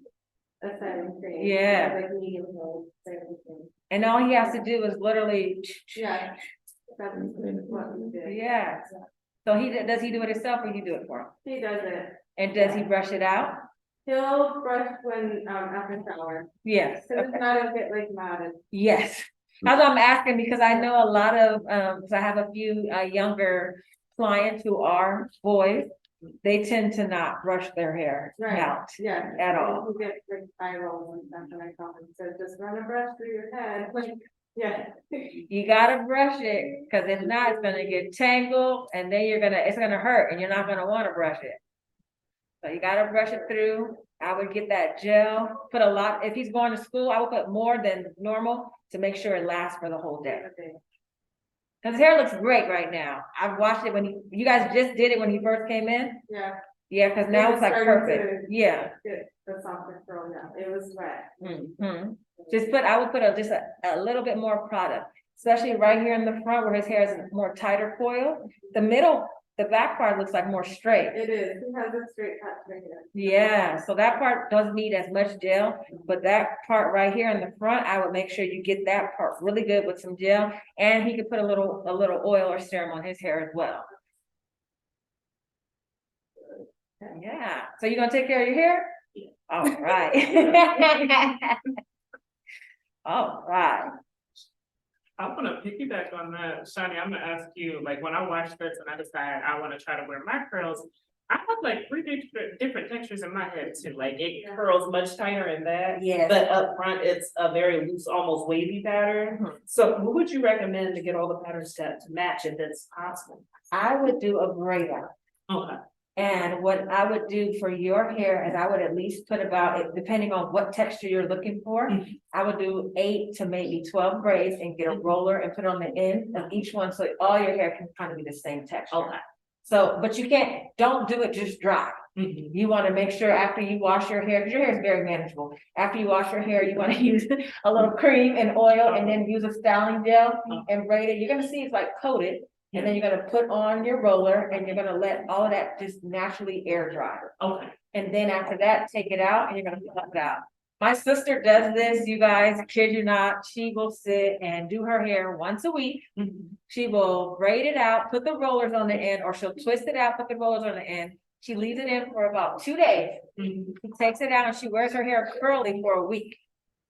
a setting cream. Yeah. Like medium hold setting cream. And all he has to do is literally, Yeah. That's what we did. yeah. So does he do it himself or you do it for him? He does it. And does he brush it out? He'll brush when, after shower. Yes. So it's not a bit like matted. Yes. That's what I'm asking, because I know a lot of, because I have a few younger clients who are boys. They tend to not brush their hair out Yeah. at all. He gets like eye rolls and stuff, and I call him, so just run a brush through your head, like, yeah. You gotta brush it, because if not, it's gonna get tangled, and then it's gonna hurt, and you're not gonna wanna brush it. So you gotta brush it through. I would get that gel, put a lot, if he's going to school, I would put more than normal to make sure it lasts for the whole day. Okay. Cause his hair looks great right now. I've watched it you guys just did it when he first came in? Yeah. Yeah, cause now it's like starting perfect. to Yeah. Get the softer curl now, it was wet. Mhm. I would put just a little bit more product, especially right here in the front where his hair is more tighter coil. The back part looks like more straight. It is, he has a straight cut right here. Yeah, so that part doesn't need as much gel, but that part right here in the front, I would make sure you get that part really good with some gel, and he could put a little oil or serum on his hair as well. Yeah, so you're gonna take care of your hair? All right. All right. I'm gonna piggyback on that, Shawni. I'm gonna ask you, like, when I watch this and I decide I want to try to wear my curls, I have like three different textures in my head too, like it curls much tighter in that. Yes. But up front, it's a very loose, almost wavy pattern. So what would you recommend to get all the patterns to match if it's possible? I would do a braid out. Okay. And what I would do for your hair is I would at least put about, depending on what texture you're looking for, I would do 8 to maybe 12 braids and get a roller and put on the end of each one, so all your hair can kind of be the same texture. Okay. So, but you don't do it just dry. You want to make sure after you wash your hair, because your hair is very manageable. After you wash your hair, you want to use a little cream and oil and then use a styling gel and braid it. You're going to see it's like coated. And then you're gonna put on your roller and you're gonna let all of that just naturally air dry. Okay. And then after that, take it out and you're gonna pluck it out. My sister does this, you guys, kid you not, she will sit and do her hair once a week. She will braid it out, put the rollers on the end, or she'll twist it out, put the rollers on the end. She leaves it in for about 2 days. She takes it out and she wears her hair curly for a week.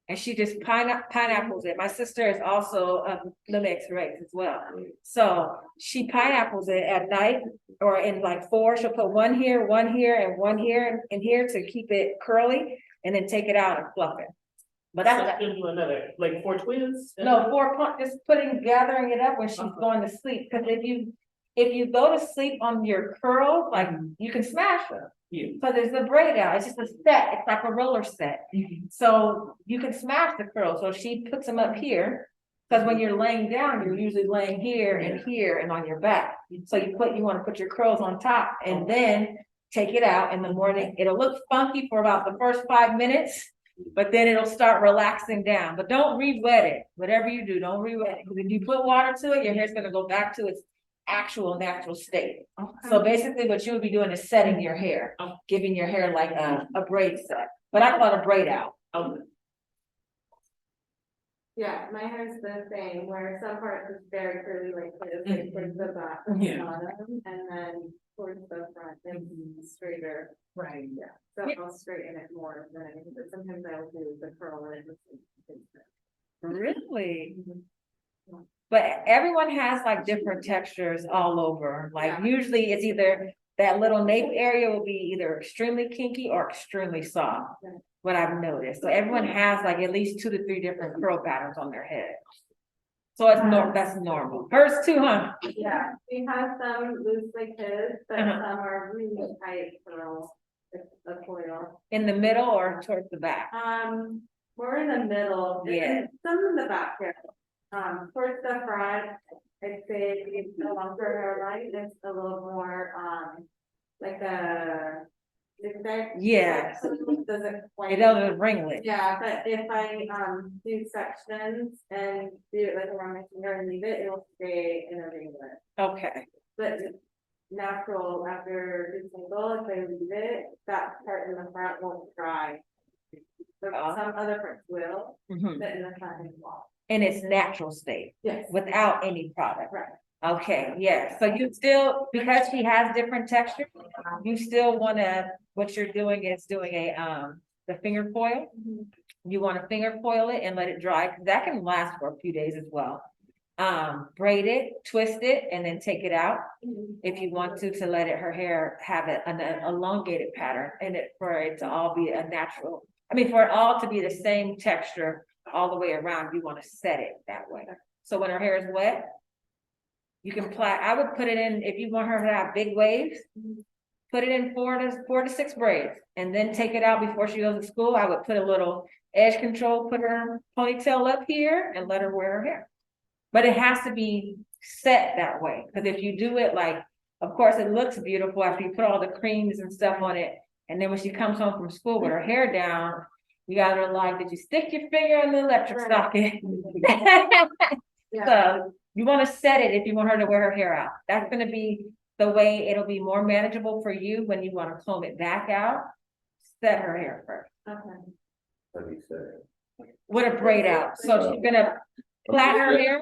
And she just pineapples it. My sister is also the mixed race as well. So she pineapples it at night or in like 4. She'll put one here, and one here, and here to keep it curly, and then take it out and fluff it. But So that's she'll do another, like 4 twists? no 4 just gathering it up when she's going to sleep. Because if you go to sleep on your curls, like you can smash them. Yeah. So there's the braid out. It's just a set. It's like a roller set. So you can smash the curls. So she puts them up here. Because when you're laying down, you're usually laying here and on your back. So you want to put your curls on top and then take it out in the morning. It'll look funky for about the first 5 minutes, but then it'll start relaxing down. But don't re-wet it. Whatever you do, don't re-wet it. Because if you put water to it, your hair's gonna go back to its actual natural state. So basically what you would be doing is setting your hair, giving your hair like a braid set. But I call it a braid out. Yeah, my hair's the same, where some parts is very curly like this, like towards the back, bottom, and then towards the front, it's straighter. Right. Yeah, so I'll straighten it more than anything, but sometimes I'll do the curl and it Really? But everyone has like different textures all over. Like usually it's either that little nape area will be either extremely kinky or extremely soft. What I've noticed. So everyone has like at least 2 to 3 different curl patterns on their head. So it's that's normal. Hers too, huh? Yeah, we have some loose like his, but some are really tight curls. It's a coil. In the middle or towards the back? We're in the middle. Yeah. Some in the back here. Towards the front, I'd say it's a longer hairline, it's a little more, like a zigzag. Yes. Doesn't quite. It doesn't ringlet. Yeah, but if I, do sections and do it like around my finger and leave it, it'll stay in a ringlet. Okay. But natural after disentangle, if I leave it, that part in the front won't dry. But some other parts will, but in the front it won't. In its natural state. Yes. Without any product. Right. Okay, yeah, so you still, because she has different textures, you still wanna, what you're doing is doing the finger foil. You wanna finger foil it and let it dry, because that can last for a few days as well. Braid it, twist it, and then take it out. If you want to let her hair have an elongated pattern and for it to all be a natural, for it all to be the same texture all the way around, you wanna set it that way. So when her hair is wet, you can I would put it in, if you want her to have big waves, put it in 4 to 6 braids, and then take it out before she goes to school. I would put a little edge control, put her ponytail up here and let her wear her hair. But it has to be set that way, because if you do it like, of course, it looks beautiful after you put all the creams and stuff on it. And then when she comes home from school with her hair down, you got her like, did you stick your finger in the electric socket? So you want to set it if you want her to wear her hair out. That's going to be the way it'll be more manageable for you when you want to comb it back out. Set her hair first. Okay. With a braid out. So she's gonna plait her hair.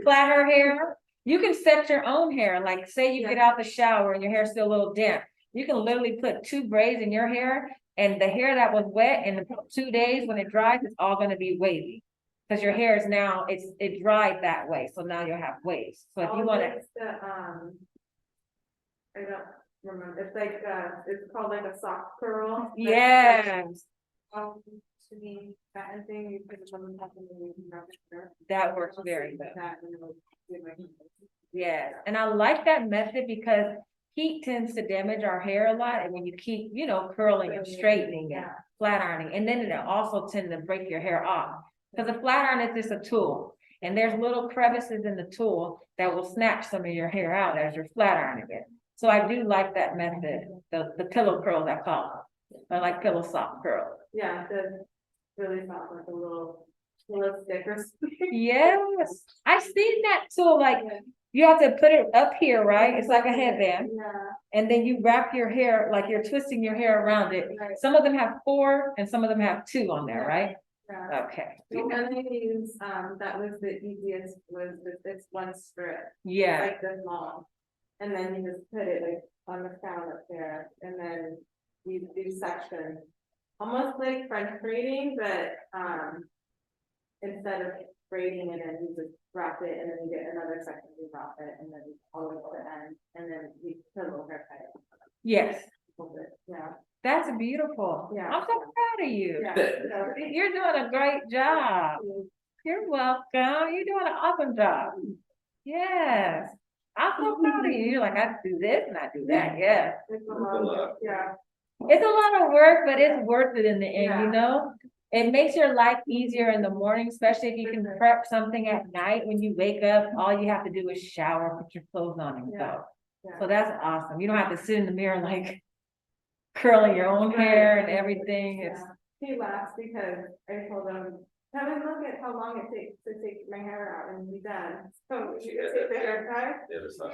Plait her hair. You can set your own hair. Like say you get out the shower and your hair's still a little damp. You can literally put 2 braids in your hair, and the hair that was wet in the 2 days when it dries, it's all gonna be wavy. Because your hair is now, it dried that way, so now you'll have waves. So if you want to, I don't remember, it's like, it's called like a soft curl. Yes, To be that thing, you put it on the top and then you can wrap it there. that works very good. That and it'll do my- Yes, and I like that method because heat tends to damage our hair a lot, and when you keep, curling and straightening and Yeah. flat ironing, and then it also tend to break your hair off. Because a flat iron is just a tool, and there's little crevices in the tool that will snatch some of your hair out as you're flat ironing it. So I do like that method, the pillow curls I call them. I like pillow soft curls. Yeah, the really soft, like a little stick or something. Yes, I've seen that too, like, you have to put it up here, right? It's like a headband. Yeah. And then you wrap your hair, like you're twisting your hair around it. Right. Some of them have 4 and some of them have 2 on there, right? Yeah. Okay. The one I used, that was the easiest, was this one strip, Yeah, like this long. And then you just put it like on the crown up there, and then you do section. Almost like French braiding, but, instead of braiding it in, you just wrap it, and then you get another section, you wrap it, and then all the way to the end, and then you put a little haircut. yes, Yeah, that's beautiful. Yeah. I'm so proud of you. yeah. You're doing a great job. You're welcome. You're doing an awesome job. Yes. I'm so proud of you. You're like, I do this and I do that. Yeah. It's a lot, yeah. It's a lot of work, but it's worth it in the end, you Yeah. know? It makes your life easier in the morning, especially if you can prep something at night when you wake up. All you have to do is shower, put your clothes on and go. Yeah. So that's awesome. You don't have to sit in the mirror like curling your own hair and everything. It's, He laughs because I told him, come and look at how long it takes to take my hair out and be done. So you take the haircut,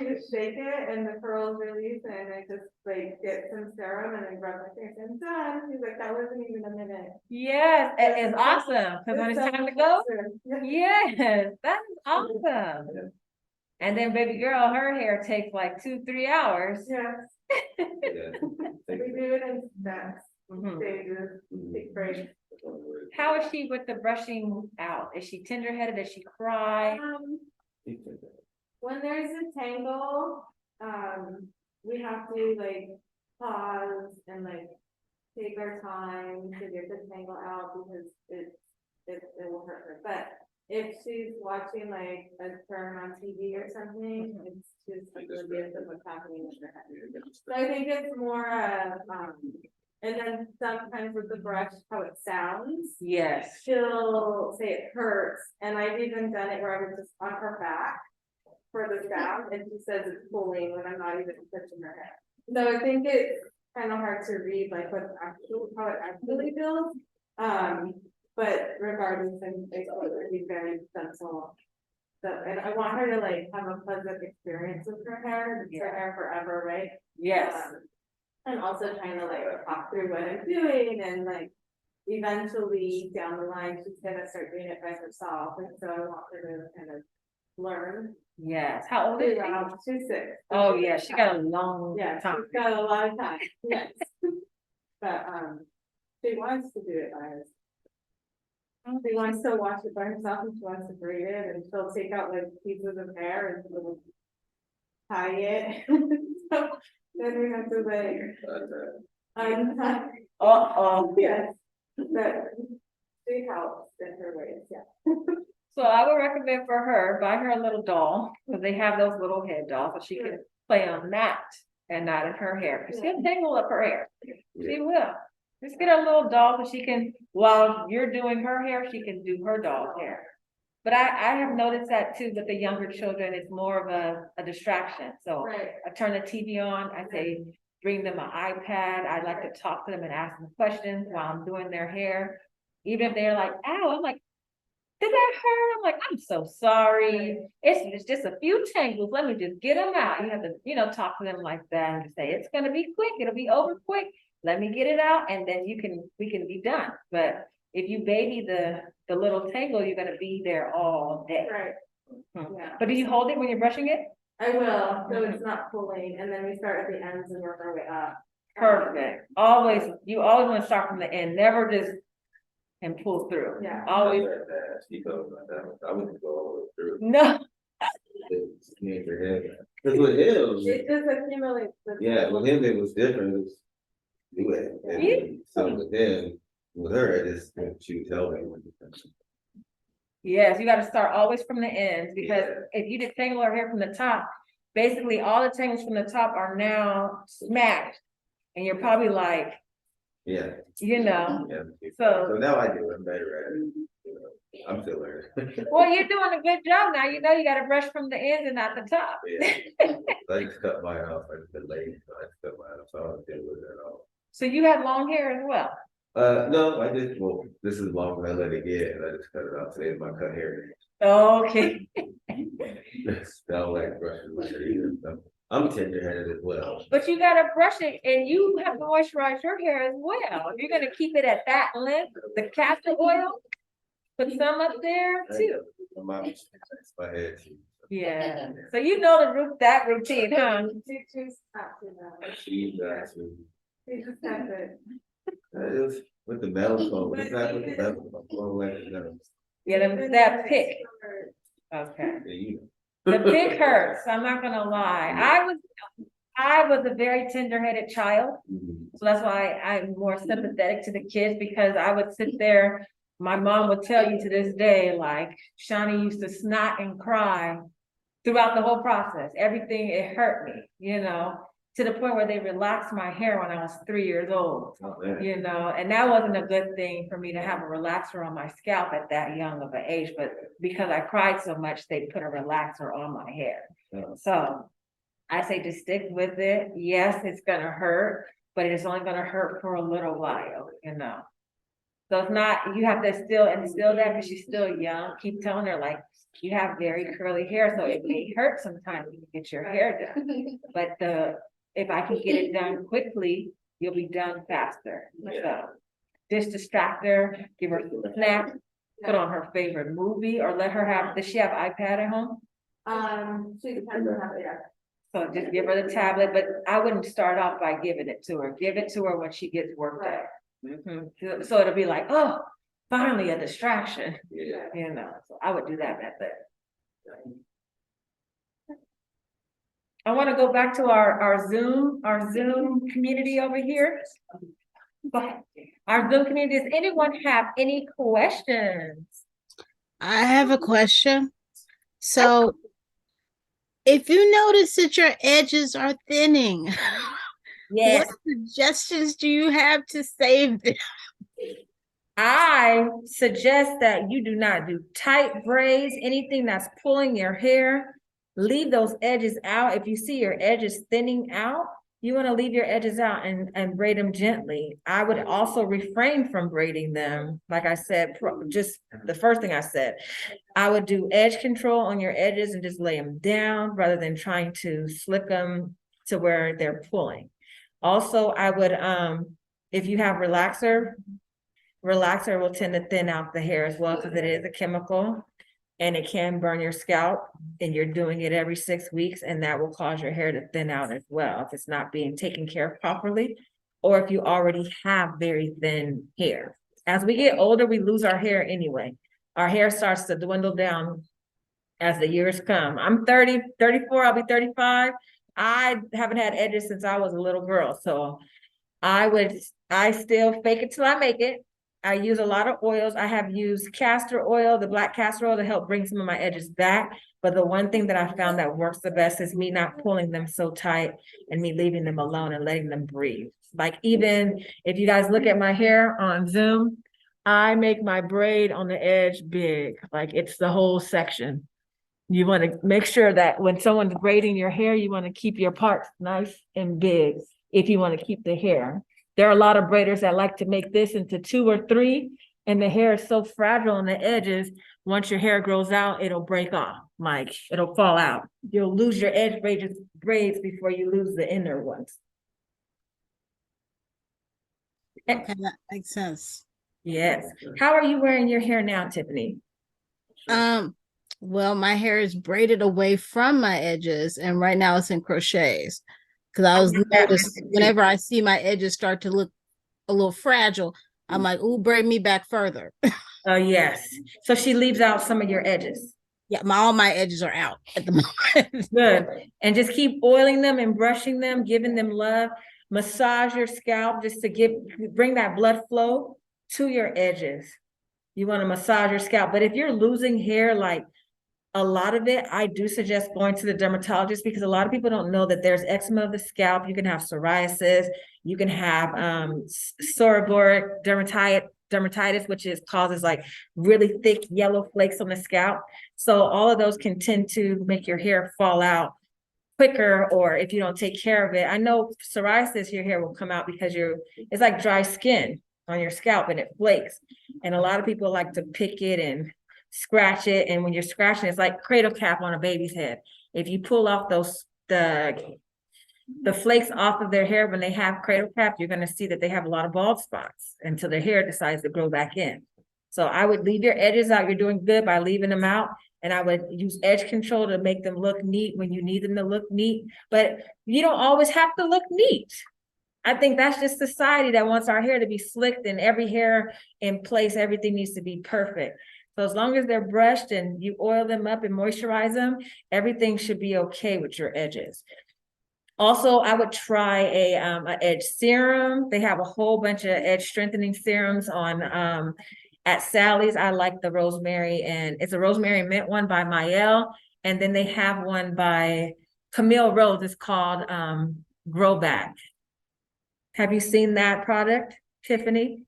you just shake it and the curls release, and I just like get some serum and then rub my face and done. He's like, that wasn't even a minute. yes, it's awesome. Cause when it's time to go, Yeah. yes, that's awesome. And then baby girl, her hair takes like 2-3 hours. Yes, we do it in steps, Mhm. stages, take breaks. How is she with the brushing out? Is she tender headed? Does she cry? When there's a tangle, we have to like pause and like take our time to get the tangle out because it will hurt her. But if she's watching like a term on TV or something, it's just oblivious of what's happening with her head. So I think it's more and then sometimes with the brush, how it sounds. Yes. She'll say it hurts, and I've even done it where I was just on her back for the sound, and she says it's pulling when I'm not even touching her head. So I think it's kind of hard to read like what how it actually feels. But regardless, I think it would be very sensible. So, and I want her to like have a pleasant experience with her hair. It's her hair forever, right? Yes. And also trying to like talk through what I'm doing, and like eventually down the line, she's gonna start doing it by herself, and so I want her to kind of learn. Yes. How old is she? She's 6. Oh, yeah, she got a long Yeah, time. she's got a lot of time, yes. But, she wants to do it by herself. She wants to wash it by herself, and she wants to braid it, and she'll take out like pieces of hair and she'll tie it. So then we have to like, untie. Yes, but she helps in her ways, yeah. So I would recommend for her, buy her a little doll, because they have those little head dolls, so she can play on that and not in her hair. Cause she'll tangle up her hair. She will. Just get a little doll so she can, while you're doing her hair, she can do her doll's hair. But I have noticed that too, with the younger children, it's more of a distraction. So Right. I turn the TV on, I say, bring them an iPad. I like to talk to them and ask them questions while I'm doing their hair. Even if they're like, ow, I'm like, did that hurt? I'm like, I'm so sorry. It's just a few tangles. Let me just get them out. You have to, talk to them like that and say, it's gonna be quick. It'll be over quick. Let me get it out and then we can be done. But if you baby the little tangle, you're gonna be there all day. Right, Hmm. yeah. But do you hold it when you're brushing it? I will, so it's not pulling, and then we start at the ends and work our way up. Perfect. You always wanna start from the end, never just and pull through. Yeah. Always, I wouldn't go all the way through. no. Cause with him, It just accumulates. yeah, with him it was different. It was do it. And so with them, with her, it is she would tell me. Yes, you gotta start always from the ends, because if you detangle her hair from the top, basically all the tangles from the top are now smacked. And you're probably like, Yeah. yeah. So So, now I do. I'm better at it. You know, I'm still learning. well, you're doing a good job now. You gotta brush from the ends and not the top. Yeah. I just cut mine off. I just been late, so I just cut mine off. So I don't deal with it at all. So you had long hair as well. No, I just, well, this is long as I let it get, and I just cut it off. Today's my cut hair. Okay. I don't like brushing my hair either. I'm tender headed as well. But you gotta brush it, and you have to moisturize your hair as well. If you're gonna keep it at that length, the castor oil, put some up there too. My head. Yeah, so you know that routine, huh? She's not too bad. She's actually. She just has it. It was with the metal, it's not with the metal. Yeah, that pick. Okay. Yeah, you The pick hurts, I'm not gonna lie. I was a very tender-headed child, know. so that's why I'm more sympathetic to the kids, because I would sit there. My mom would tell you to this day, like, Shawni used to snot and cry throughout the whole process. Everything, it hurt me, to the point where they relaxed my hair when I was 3 years old. Oh, man. And that wasn't a good thing for me to have a relaxer on my scalp at that young of an age, but because I cried so much, they put a relaxer on my hair. Yeah. So I say just stick with it. Yes, it's gonna hurt, but it's only gonna hurt for a little while. So it's not, you have to still instill that, because she's still young. Keep telling her, like, you have very curly hair, so it may hurt sometimes when you get your hair done. But if I can get it done quickly, you'll be done faster. So just distract her, give her a snack, put on her favorite movie, or let her have, does she have iPad at home? She depends on how they are. So just give her the tablet, but I wouldn't start off by giving it to her. Give it to her when she gets work done. Mhm. So it'll be like, oh, finally a distraction, Yeah. so I would do that method. I want to go back to our Zoom community over here. Go ahead. Our Zoom community, does anyone have any questions? I have a question. So, if you notice that your edges are thinning, Yes, what suggestions do you have to save them? I suggest that you do not do tight braids, anything that's pulling your hair. Leave those edges out. If you see your edges thinning out, you want to leave your edges out and braid them gently. I would also refrain from braiding them. Like I said, just the first thing I said, I would do edge control on your edges and just lay them down rather than trying to slick them to where they're pulling. Also, I would, if you have relaxer will tend to thin out the hair as well, because it is a chemical and it can burn your scalp, and you're doing it every 6 weeks, and that will cause your hair to thin out as well if it's not being taken care of properly, or if you already have very thin hair. As we get older, we lose our hair anyway. Our hair starts to dwindle down as the years come. I'm 30, 34, I'll be 35. I haven't had edges since I was a little girl, so I still fake it till I make it. I use a lot of oils. I have used castor oil, the black castor oil, to help bring some of my edges back. But the one thing that I found that works the best is me not pulling them so tight and me leaving them alone and letting them breathe. Like, even if you guys look at my hair on Zoom, I make my braid on the edge big, like it's the whole section. You want to make sure that when someone's braiding your hair, you want to keep your parts nice and big if you want to keep the hair. There are a lot of braiders that like to make this into 2 or 3, and the hair is so fragile on the edges. Once your hair grows out, it'll break off, like it'll fall out. You'll lose your edge braids before you lose the inner ones. Okay, that makes sense. Yes. How are you wearing your hair now, Tiffany? Well, my hair is braided away from my edges, and right now it's in crochets. Because I was noticed whenever I see my edges start to look a little fragile, I'm like, ooh, braid me back further. Oh, yes. So she leaves out some of your edges. Yeah, all my edges are out at the moment. Good. And just keep oiling them and brushing them, giving them love. Massage your scalp just to bring that blood flow to your edges. You want to massage your scalp. But if you're losing hair, like a lot of it, I do suggest going to the dermatologist because a lot of people don't know that there's eczema of the scalp. You can have psoriasis, you can have psoriatic dermatitis, which causes like really thick yellow flakes on the scalp. So all of those can tend to make your hair fall out quicker, or if you don't take care of it. I know psoriasis, your hair will come out because it's like dry skin on your scalp and it flakes. And a lot of people like to pick it and scratch it, and when you're scratching, it's like cradle cap on a baby's head. If you pull off the flakes off of their hair when they have cradle cap, you're going to see that they have a lot of bald spots until their hair decides to grow back in. So I would leave your edges out. You're doing good by leaving them out, and I would use edge control to make them look neat when you need them to look neat, but you don't always have to look neat. I think that's just society that wants our hair to be slicked and every hair in place, everything needs to be perfect. So as long as they're brushed and you oil them up and moisturize them, everything should be okay with your edges. Also, I would try a edge serum. They have a whole bunch of edge strengthening serums on at Sally's. I like the rosemary, and it's a rosemary mint one by Mael. And then they have one by Camille Rose. It's called Grow Back. Have you seen that product, Tiffany?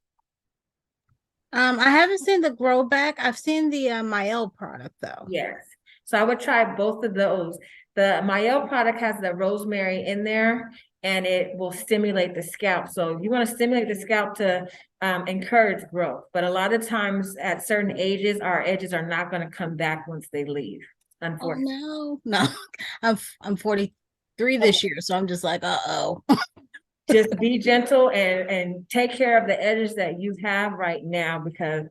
I haven't seen the Grow Back. I've seen the Mael product though. Yes. So I would try both of those. The Mael product has the rosemary in there and it will stimulate the scalp. So you want to stimulate the scalp to encourage growth. But a lot of times at certain ages, our edges are not going to come back once they leave, unfortunately. Oh, no. I'm 43 this year, so I'm just like, uh-oh. Just be gentle and take care of the edges that you have right now, because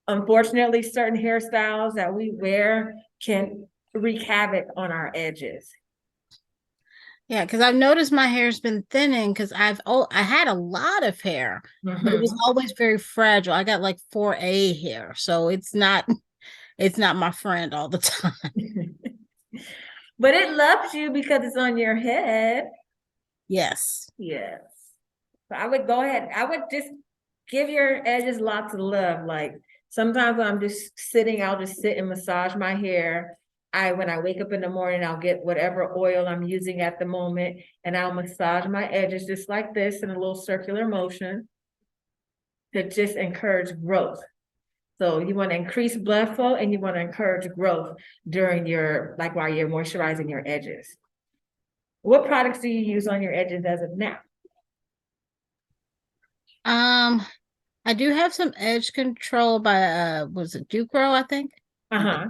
unfortunately, certain hairstyles that we wear can wreak havoc on our edges. Yeah, because I've noticed my hair's been thinning because I had a lot of hair, but it was always very fragile. I got like 4A hair, so it's not my friend all the time. But it loves you because it's on your head. Yes. Yes. So I would go ahead. I would just give your edges lots of love. Like sometimes when I'm just sitting, I'll just sit and massage my hair. When I wake up in the morning, I'll get whatever oil I'm using at the moment, and I'll massage my edges just like this in a little circular motion to just encourage growth. So you want to increase blood flow and you want to encourage growth during while you're moisturizing your edges. What products do you use on your edges as of now? I do have some edge control by was it Ducro, I think? Uh-huh.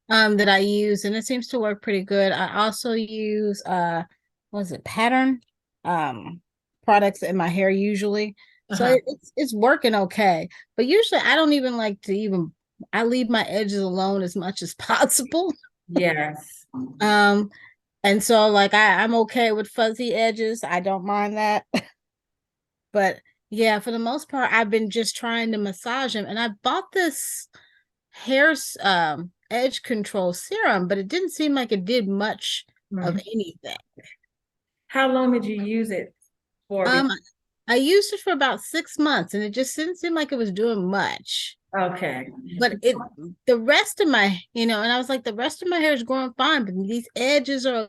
That I use, and it seems to work pretty good. I also use Pattern products in my hair usually. So it's working okay. But usually I don't even like to I leave my edges alone as much as possible. Yes. And so like I'm okay with fuzzy edges. I don't mind that. But yeah, for the most part, I've been just trying to massage them. And I bought this edge control serum, but it didn't seem like it did much of anything. How long did you use it for? I used it for about 6 months and it just didn't seem like it was doing much. Okay. But the rest of my, and I was like, the rest of my hair is growing fine, but these edges are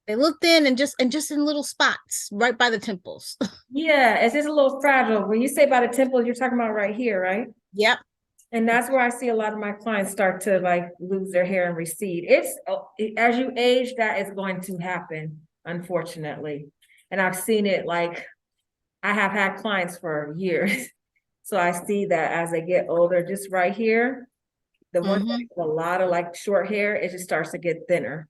they look thin and just in little spots right by the temples. Yeah, it's just a little fragile. When you say by the temples, you're talking about right here, right? Yep. And that's where I see a lot of my clients start to like lose their hair and recede. As you age, that is going to happen, unfortunately. And I've seen it, like I have had clients for years. So I see that as they get older, just right here, the one with a lot of like short hair, it just starts to get thinner.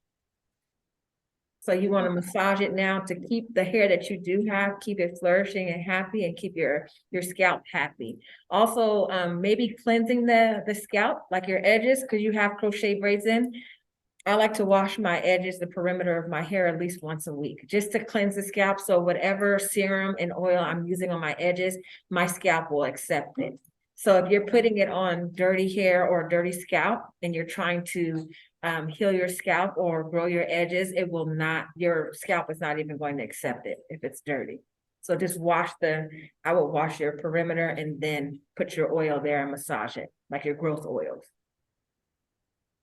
So you want to massage it now to keep the hair that you do have, keep it flourishing and happy, and keep your scalp happy. Also, maybe cleansing the scalp, like your edges, because you have crochet braids in. I like to wash my edges, the perimeter of my hair, at least once a week, just to cleanse the scalp. So whatever serum and oil I'm using on my edges, my scalp will accept it. So if you're putting it on dirty hair or dirty scalp and you're trying to heal your scalp or grow your edges, it will not, your scalp is not even going to accept it if it's dirty. So just I will wash your perimeter and then put your oil there and massage it, like your growth oils.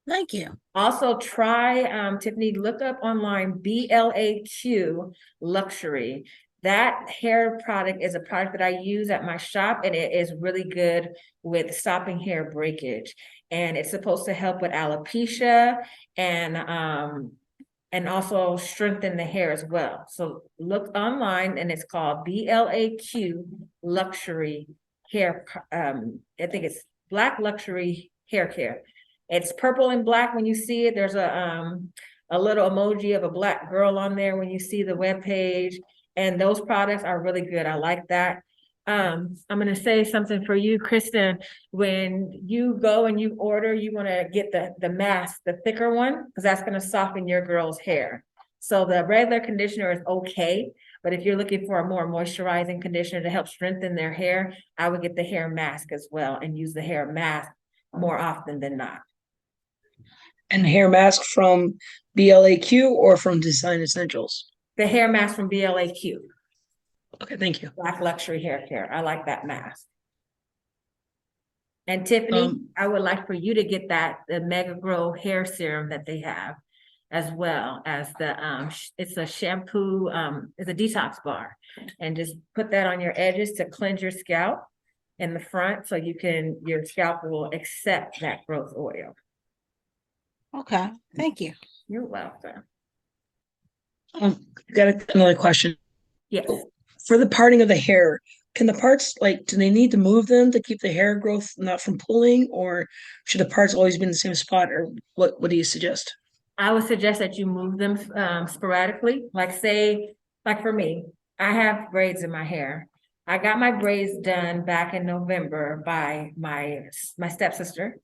Thank you. Also try, Tiffany, look up online BLAQ Luxury. That hair product is a product that I use at my shop, and it is really good with stopping hair breakage. And it's supposed to help with alopecia and also strengthen the hair as well. So look online, and it's called BLAQ Luxury Hair. I think it's Black Luxury Hair Care. It's purple and black when you see it. There's a little emoji of a black girl on there when you see the webpage. And those products are really good. I like that. I'm gonna say something for you, Kristen. When you go and you order, you wanna get the mask, the thicker one, because that's gonna soften your girl's hair. So the regular conditioner is okay, but if you're looking for a more moisturizing conditioner to help strengthen their hair, I would get the hair mask as well and use the hair mask more often than not. And hair mask from BLAQ or from Design Essentials? The hair mask from BLAQ, Okay, thank you. Black Luxury Hair Care. I like that mask. And Tiffany, I would like for you to get the Mega Grow hair serum that they have, as well as it's a shampoo, it's a detox bar. And just put that on your edges to cleanse your scalp in the front so your scalp will accept that growth oil. Okay, thank you. You're welcome. Got another question. Yes. For the parting of the hair, can the parts, like, do they need to move them to keep the hair growth not from pulling, or should the parts always be in the same spot, or what do you suggest? I would suggest that you move them sporadically. Like for me, I have braids in my hair. I got my braids done back in November by my stepsister.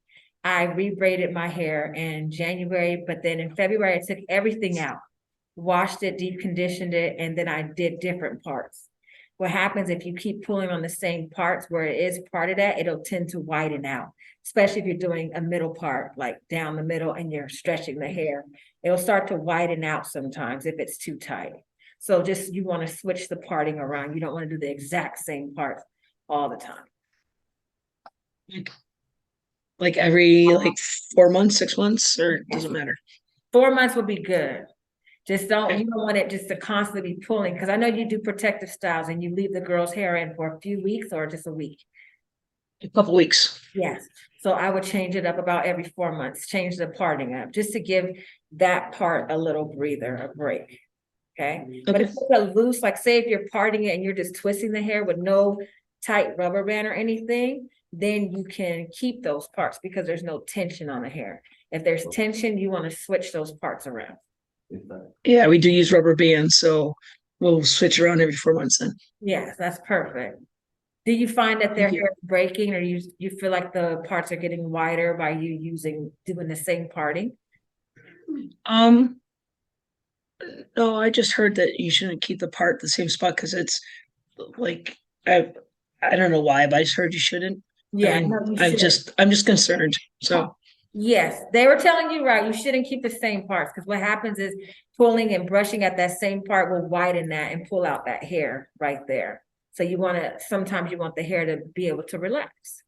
I rebraided my hair in January, but then in February, I took everything out, washed it, deep conditioned it, and then I did different parts. What happens if you keep pulling on the same parts where it is parted at, it'll tend to widen out, especially if you're doing a middle part, like down the middle and you're stretching the hair. It'll start to widen out sometimes if it's too tight. So you want to switch the parting around. You don't want to do the exact same parts all the time. Like every 4 months, 6 months, or does it matter? 4 months would be good. You don't want it just to constantly be pulling, because I know you do protective styles and you leave the girl's hair in for a few weeks or just a week. A couple weeks. Yes. So I would change it up about every 4 months, change the parting up, just to give that part a little breather, a break. Okay. But if it's a loose, like say if you're parting it and you're just twisting the hair with no tight rubber band or anything, then you can keep those parts because there's no tension on the hair. If there's tension, you want to switch those parts around. Yeah, we do use rubber bands, so we'll switch around every 4 months then. Yes, that's perfect. Do you find that their hair is breaking, or you feel like the parts are getting wider by you doing the same parting? No, I just heard that you shouldn't keep the part the same spot because it's like I don't know why, but I just heard you shouldn't. Yeah, And no, you I'm shouldn't. just concerned. So Yes, they were telling you right. You shouldn't keep the same parts, because what happens is pulling and brushing at that same part will widen that and pull out that hair right there. So sometimes you want the hair to be able to relax,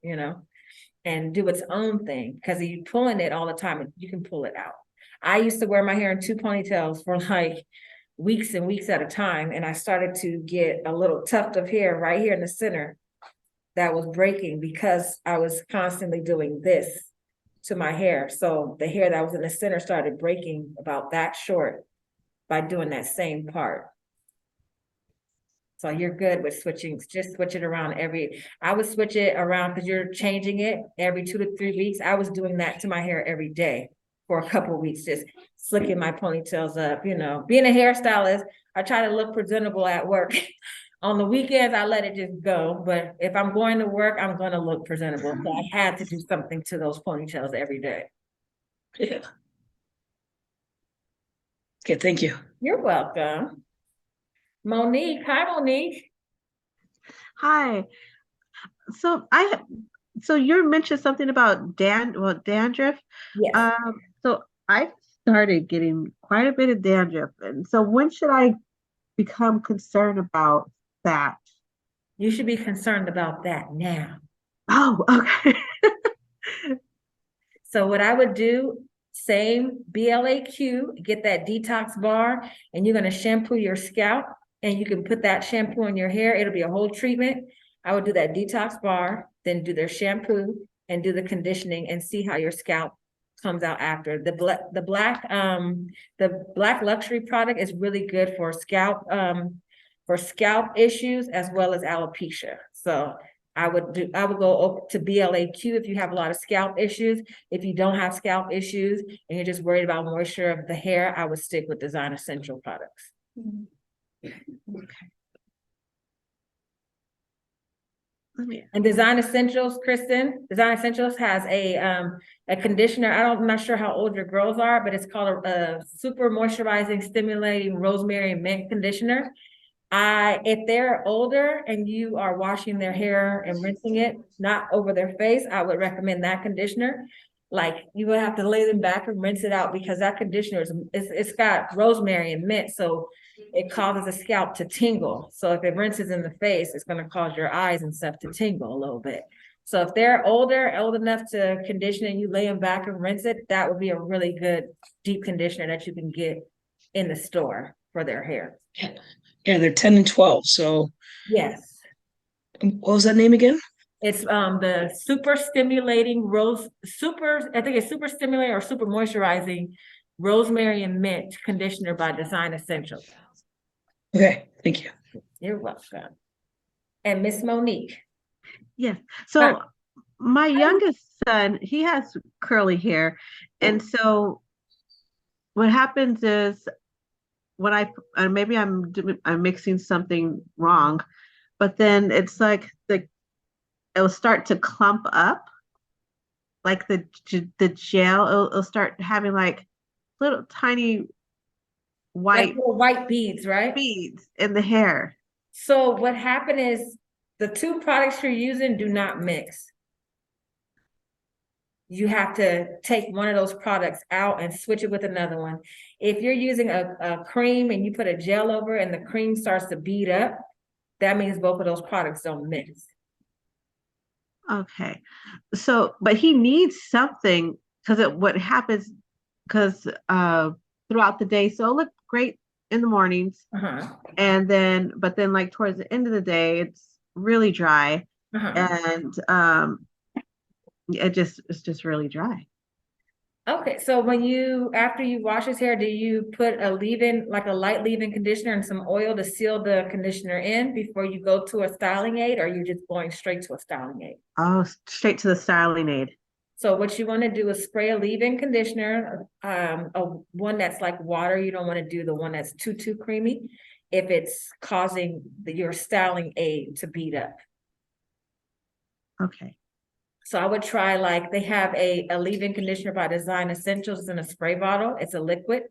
and do its own thing, because if you're pulling it all the time, you can pull it out. I used to wear my hair in 2 ponytails for like weeks and weeks at a time, and I started to get a little tuft of hair right here in the center that was breaking because I was constantly doing this to my hair. So the hair that was in the center started breaking about that short by doing that same part. So you're good with switching, just switch it around I would switch it around because you're changing it every 2 to 3 weeks. I was doing that to my hair every day for a couple of weeks, just slicking my ponytails up, being a hairstylist, I try to look presentable at work. On the weekends, I let it just go. But if I'm going to work, I'm going to look presentable. So I had to do something to those ponytails every day. yeah. Okay, thank you. You're welcome. Monique. Hi, Monique. Hi. So so you mentioned something about dandruff. Yes. So I started getting quite a bit of dandruff, and so when should I become concerned about that? You should be concerned about that now. Oh, okay. So what I would do, same BLAQ, get that detox bar, and you're gonna shampoo your scalp, and you can put that shampoo in your hair. It'll be a whole treatment. I would do that detox bar, then do their shampoo and do the conditioning and see how your scalp comes out after. The black luxury product is really good for scalp issues as well as alopecia. So I would go over to BLAQ if you have a lot of scalp issues. If you don't have scalp issues and you're just worried about moisture of the hair, I would stick with Design Essential products. And Design Essentials, Kristen, Design Essentials has a conditioner. I'm not sure how old your girls are, but it's called a super moisturizing, stimulating rosemary and mint conditioner. If they're older and you are washing their hair and rinsing it, not over their face, I would recommend that conditioner. Like you would have to lay them back and rinse it out because that conditioner it's got rosemary and mint, so it causes the scalp to tingle. So if it rinses in the face, it's going to cause your eyes and stuff to tingle a little bit. So if they're old enough to condition and you lay them back and rinse it, that would be a really good deep conditioner that you can get in the store for their hair. Yeah, they're 10 and 12. So Yes. what was that name again? It's the super stimulating I think it's super stimulating or super moisturizing rosemary and mint conditioner by Design Essentials. Okay, thank you. You're welcome. And Miss Monique. Yes. So my youngest son, he has curly hair. And so what happens is when maybe I'm mixing something wrong, but then it's like it'll start to clump up, like the gel. It'll start having like little tiny Like little white beads, right? beads in the hair. So what happened is the two products you're using do not mix. You have to take one of those products out and switch it with another one. If you're using a cream and you put a gel over it and the cream starts to bead up, that means both of those products don't mix. Okay. So, but he needs something because what happens because throughout the day, so it'll look great in the mornings. And then, but then like towards the end of the day, it's really dry. And it's just really dry. Okay, so after you wash his hair, do you put a leave-in, like a light leave-in conditioner and some oil to seal the conditioner in before you go to a styling aid, or are you just going straight to a styling aid? Oh, straight to the styling aid. So what you want to do is spray a leave-in conditioner, one that's like water. You don't want to do the one that's too creamy if it's causing your styling aid to bead up. Okay. So I would try, like, they have a leave-in conditioner by Design Essentials in a spray bottle. It's a liquid.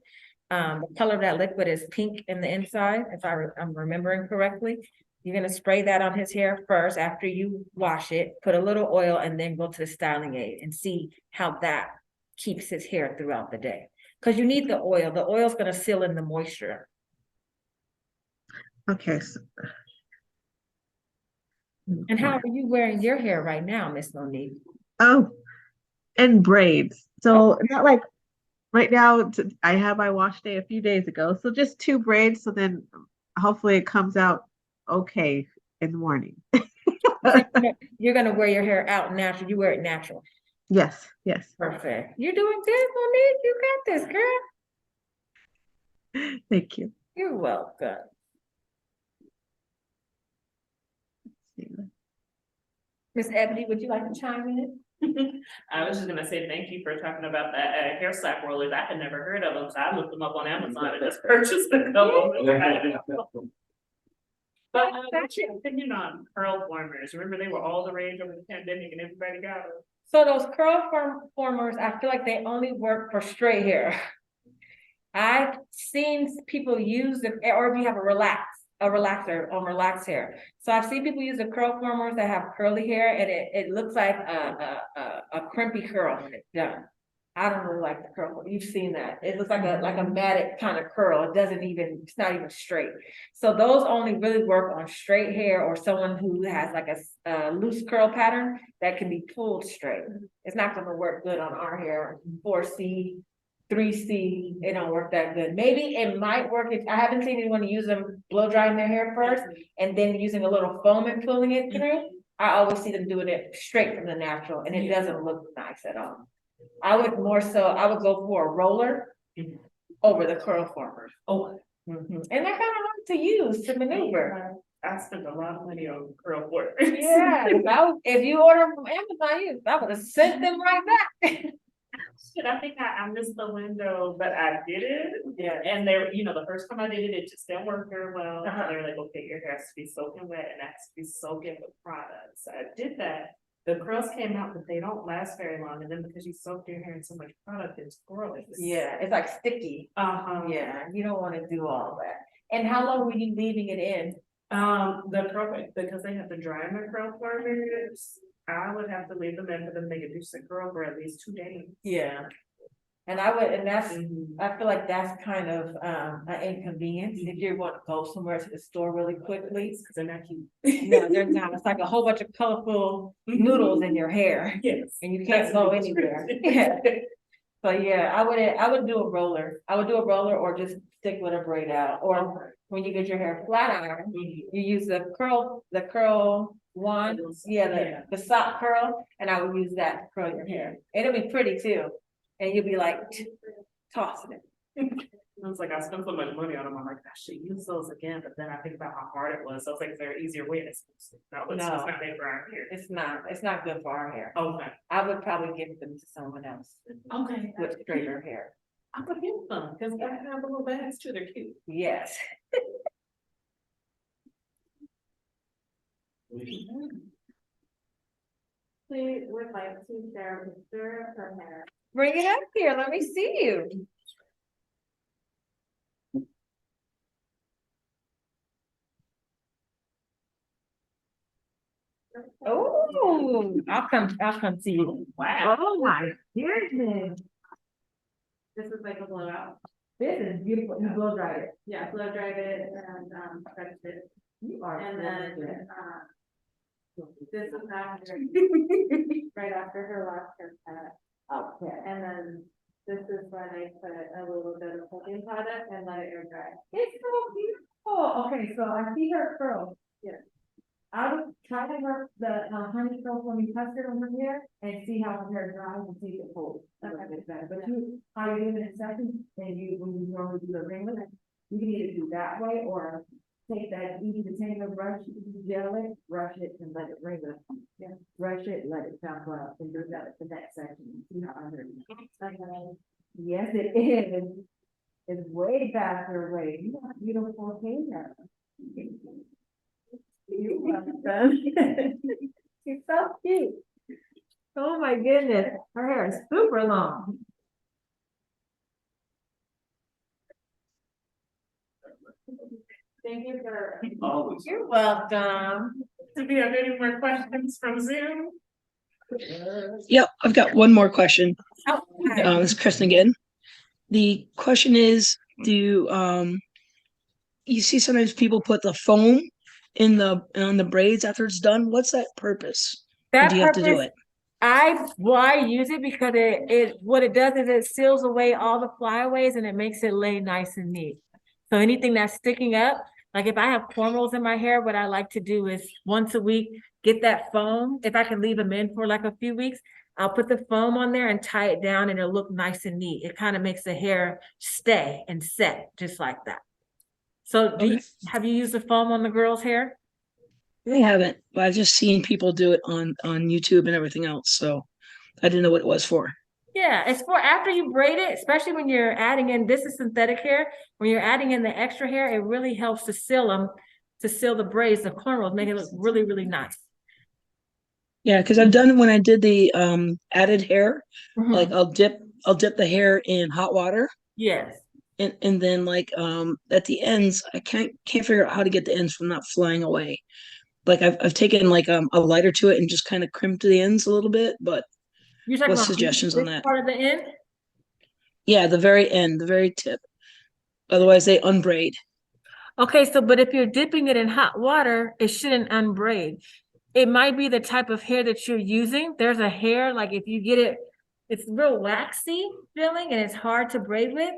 The color of that liquid is pink in the inside, if I'm remembering correctly. You're gonna spray that on his hair first after you wash it, put a little oil, and then go to the styling aid and see how that keeps his hair throughout the day. Because you need the oil. The oil's gonna seal in the moisture. Okay. So, and how are you wearing your hair right now, Miss Monique? Oh, and braids. So not like right now, I had my wash day a few days ago. So just 2 braids. So then hopefully it comes out okay in the morning. You're gonna wear your hair out natural. You wear it natural. Yes, yes. Perfect. You're doing good, Monique. You got this, girl. Thank you. You're welcome. Miss Ebony, would you like to chime in? I was just gonna say thank you for talking about that hair slack rollers. I had never heard of them, so I looked them up on Amazon and just purchased a couple. But what's your opinion on curl formers? Remember they were all the rage over the pandemic and everybody got them. So those curl formers, I feel like they only work for straight hair. I've seen people use them, or if you have a relax. a relaxer on relaxed hair. So I've seen people use the curl formers that have curly hair and it looks like a crimpy curl when it's done. I don't really like the curl. You've seen that. It looks like a matted kind of curl. It doesn't even, it's not even straight. So those only really work on straight hair or someone who has like a loose curl pattern that can be pulled straight. It's not gonna work good on our hair. 4C, 3C, it don't work that good. Maybe it might work if I haven't seen anyone use them blow drying their hair first and then using a little foam and pulling it through. I always see them doing it straight from the natural and it doesn't look nice at all. I would go for a roller over the curl formers. Oh, And they're kind of hard to use to maneuver. I spent a lot of money on curl formers. Yeah, if you order them from Amazon, I would have sent them right back. Shit, I think I missed the window, but I did it. Yeah. And they, you know, the first time I did it, it just didn't work very well. Uh-huh. They were like, okay, your hair has to be soaking wet and it has to be soaking with products. So I did that. The curls came out, but they don't last very long. And then because you soak your hair in so much product, it's curly. Yeah, it's like sticky. Uh-huh. Yeah, you don't want to do all that. And how long were you leaving it in? The curl, because they have to dry my curl formers, I would have to leave them in for them to make a decent curl for at least 2 days. Yeah. And that's, I feel like that's kind of an inconvenience if you want to go somewhere to the store really quickly. Because they're not cute. No, they're not. It's like a whole bunch of colorful noodles in your hair Yes. and you can't go anywhere. Yeah. So yeah, I would do a roller. I would do a roller or just stick with a braid out. Or when you get your hair flat iron, you use the curl wand. Yeah, the sock curl, and I would use that to curl your hair. It'll be pretty too. And you'll be like tossing it. I was like, I spent so much money on them. I'm like, I should use those again, but then I think about how hard it was. So it's like, is there an easier way to use it? No, it's just not made for our hair. It's not good for our hair. Okay. I would probably give them to someone else Okay. with straighter hair. I would give them because I have the little bags too. They're cute. Yes. We would like to share a picture of her hair. Bring it up here. Let me see you. Oh, I'll come see you. Wow. Oh my goodness. This is like a blowout. This is beautiful. You blow dry it. Yeah, blow dried it and stretched it. You are. And then this is after, right after her last haircut. Okay. And then this is when I put a little bit of cooking product and let it air dry. It's so beautiful. Okay, so I see her curl. Yeah. I would try to work the honey curl when we touch it on her hair and see how her hair dries and see if it holds. That's better. But how you do it in seconds and when you normally do the ringlet, you can either do that way or take that easy potato brush, gel it, brush it and let it ringle. Yeah. Brush it, let it chop up and do that at the next section and see how her hair is. Yes, it is. It's way faster way. You got beautiful hair. You're welcome. She's so cute. Oh my goodness, her hair is super long. Thank you for. Always. You're welcome. Do we have any more questions from Zoom? Yep, I've got one more question. Oh, This is Kristen again. The question is, do you see sometimes people put the foam on the braids after it's done? What's that purpose? Or do you have to do it? I use it because what it does is it seals away all the flyaways and it makes it lay nice and neat. So anything that's sticking up, like if I have cornrows in my hair, what I like to do is once a week, get that foam. If I can leave them in for like a few weeks, I'll put the foam on there and tie it down and it'll look nice and neat. It kind of makes the hair stay and set just like that. So have you used the foam on the girl's hair? I haven't, but I've just seen people do it on YouTube and everything else. So I didn't know what it was for. Yeah, it's for after you braid it, especially when you're adding in, this is synthetic hair. When you're adding in the extra hair, it really helps to seal them, to seal the braids, the cornrows, make it look really, really nice. Yeah, because I've done when I did the added hair, Mhm. like I'll dip the hair in hot water Yes. and then like at the ends, I can't figure out how to get the ends from not flying away. Like I've taken like a lighter to it and just kind of crimped the ends a little bit, but You're talking what's about suggestions on this that? part of the end? Yeah, the very end, the very tip. Otherwise they unbraid. Okay, so but if you're dipping it in hot water, it shouldn't unbraid. It might be the type of hair that you're using. There's a hair, like if you get it, it's real waxy feeling and it's hard to braid with.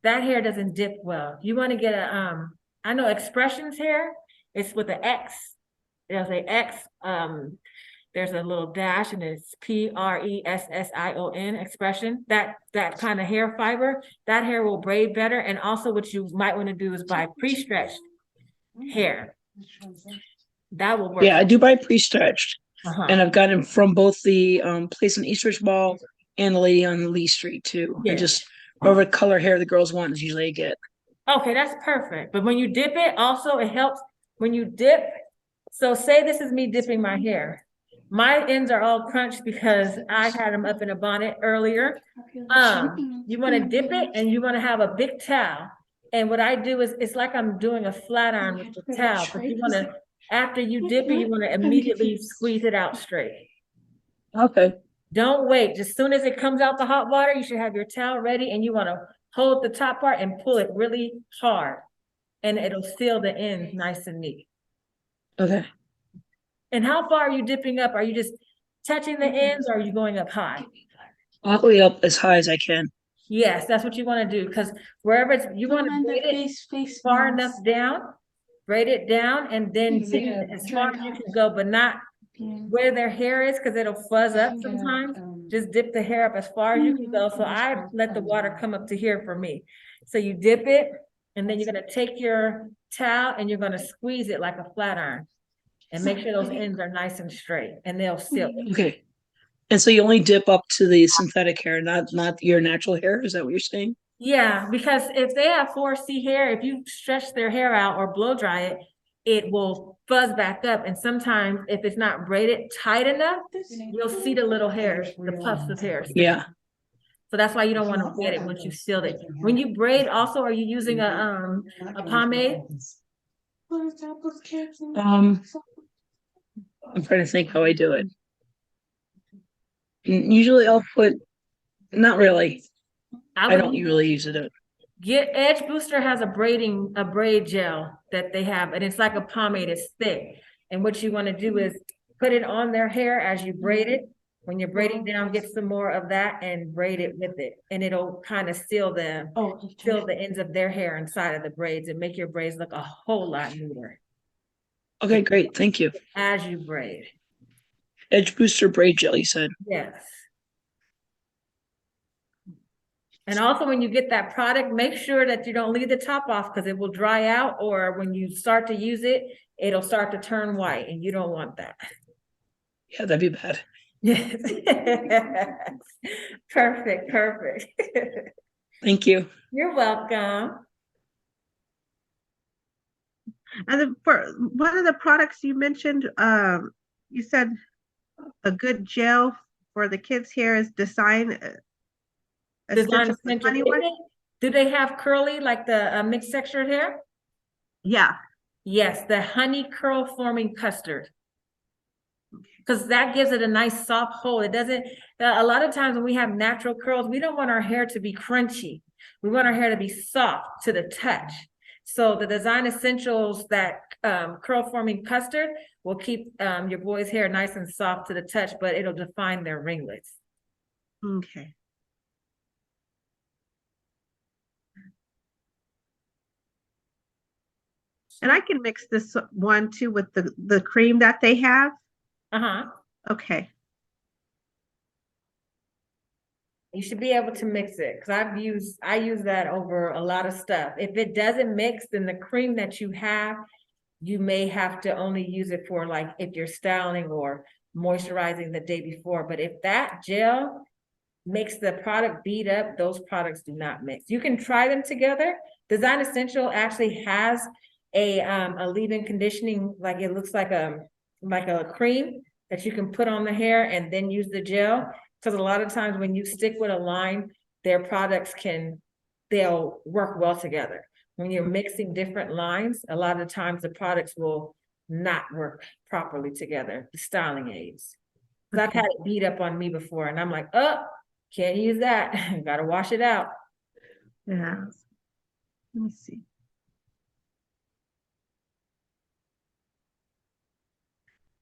That hair doesn't dip well. You want to get a I know Expressions hair, it's with an X. There's a X, there's a little dash and it's Pression Expression. That kind of hair fiber, that hair will braid better. And also what you might want to do is buy pre-stretched hair. That will work. Yeah, I do buy pre-stretched. Uh-huh. And I've gotten from both the place in Eastridge Mall and the lady on Lee Street too. Yeah. I just whatever color hair the girls want is usually I get. Okay, that's perfect. But when you dip it, also it helps when you dip. So say this is me dipping my hair. My ends are all crunched because I had them up in a bonnet earlier. You want to dip it and you want to have a big towel. And what I do is it's like I'm doing a flat iron with the towel, but you want to, after you dip it, you want to immediately squeeze it out straight. Okay. Don't wait. As soon as it comes out the hot water, you should have your towel ready and you want to hold the top part and pull it really hard. And it'll seal the ends nice and neat. Okay. And how far are you dipping up? Are you just touching the ends or are you going up high? All the way up as high as I can. Yes, that's what you want to do because wherever it's, you want to braid it far enough down, braid it down and then dip it as far as you can go, but not where their hair is because it'll fuzz up sometimes. Just dip the hair up as far as you can go. So I let the water come up to here for me. So you dip it and then you're going to take your towel and you're going to squeeze it like a flat iron and make sure those ends are nice and straight and they'll seal it. Okay. And so you only dip up to the synthetic hair, not your natural hair. Is that what you're saying? Yeah, because if they have 4C hair, if you stretch their hair out or blow dry it, it will fuzz back up. And sometimes if it's not braided tight enough, you'll see the little hairs, the puffs of hair. Yeah. So that's why you don't want to wet it once you sealed it. When you braid also, are you using a pomade? I'm trying to think how I do it. Usually I'll put, not really. I don't usually use it. Get Edge Booster has a braid gel that they have, and it's like a pomade, it's thick. And what you want to do is put it on their hair as you braid it. When you're braiding down, get some more of that and braid it with it. And it'll kind of seal the ends of their hair inside of the braids and make your braids look a whole lot neater. Okay, great. Thank you. As you braid. Edge Booster Braid Gel, you said? Yes. And also when you get that product, make sure that you don't leave the top off because it will dry out, or when you start to use it, it'll start to turn white and you don't want that. Yeah, that'd be bad. Yes. Perfect, perfect. Thank you. You're welcome. And then for one of the products you mentioned, you said a good gel for the kids' hair is Design Essentials. Do they have curly like the mixed textured hair? Yeah. Yes, the honey curl forming custard. Because that gives it a nice soft hold. It doesn't, a lot of times when we have natural curls, we don't want our hair to be crunchy. We want our hair to be soft to the touch. So the Design Essentials, that curl forming custard will keep your boy's hair nice and soft to the touch, but it'll define their ringlets. Okay. And I can mix this one too with the cream that they have. Uh-huh. Okay. You should be able to mix it because I use that over a lot of stuff. If it doesn't mix, then the cream that you have, you may have to only use it for like if you're styling or moisturizing the day before. But if that gel makes the product bead up, those products do not mix. You can try them together. Design Essential actually has a leave-in conditioning, like it looks like a cream that you can put on the hair and then use the gel. Because a lot of times when you stick with a line, their products they'll work well together. When you're mixing different lines, a lot of the times the products will not work properly together, the styling aids. 'Cause I've had it beat up on me before and I'm like, oh, can't use that. Gotta wash it out. Yeah. Let me see.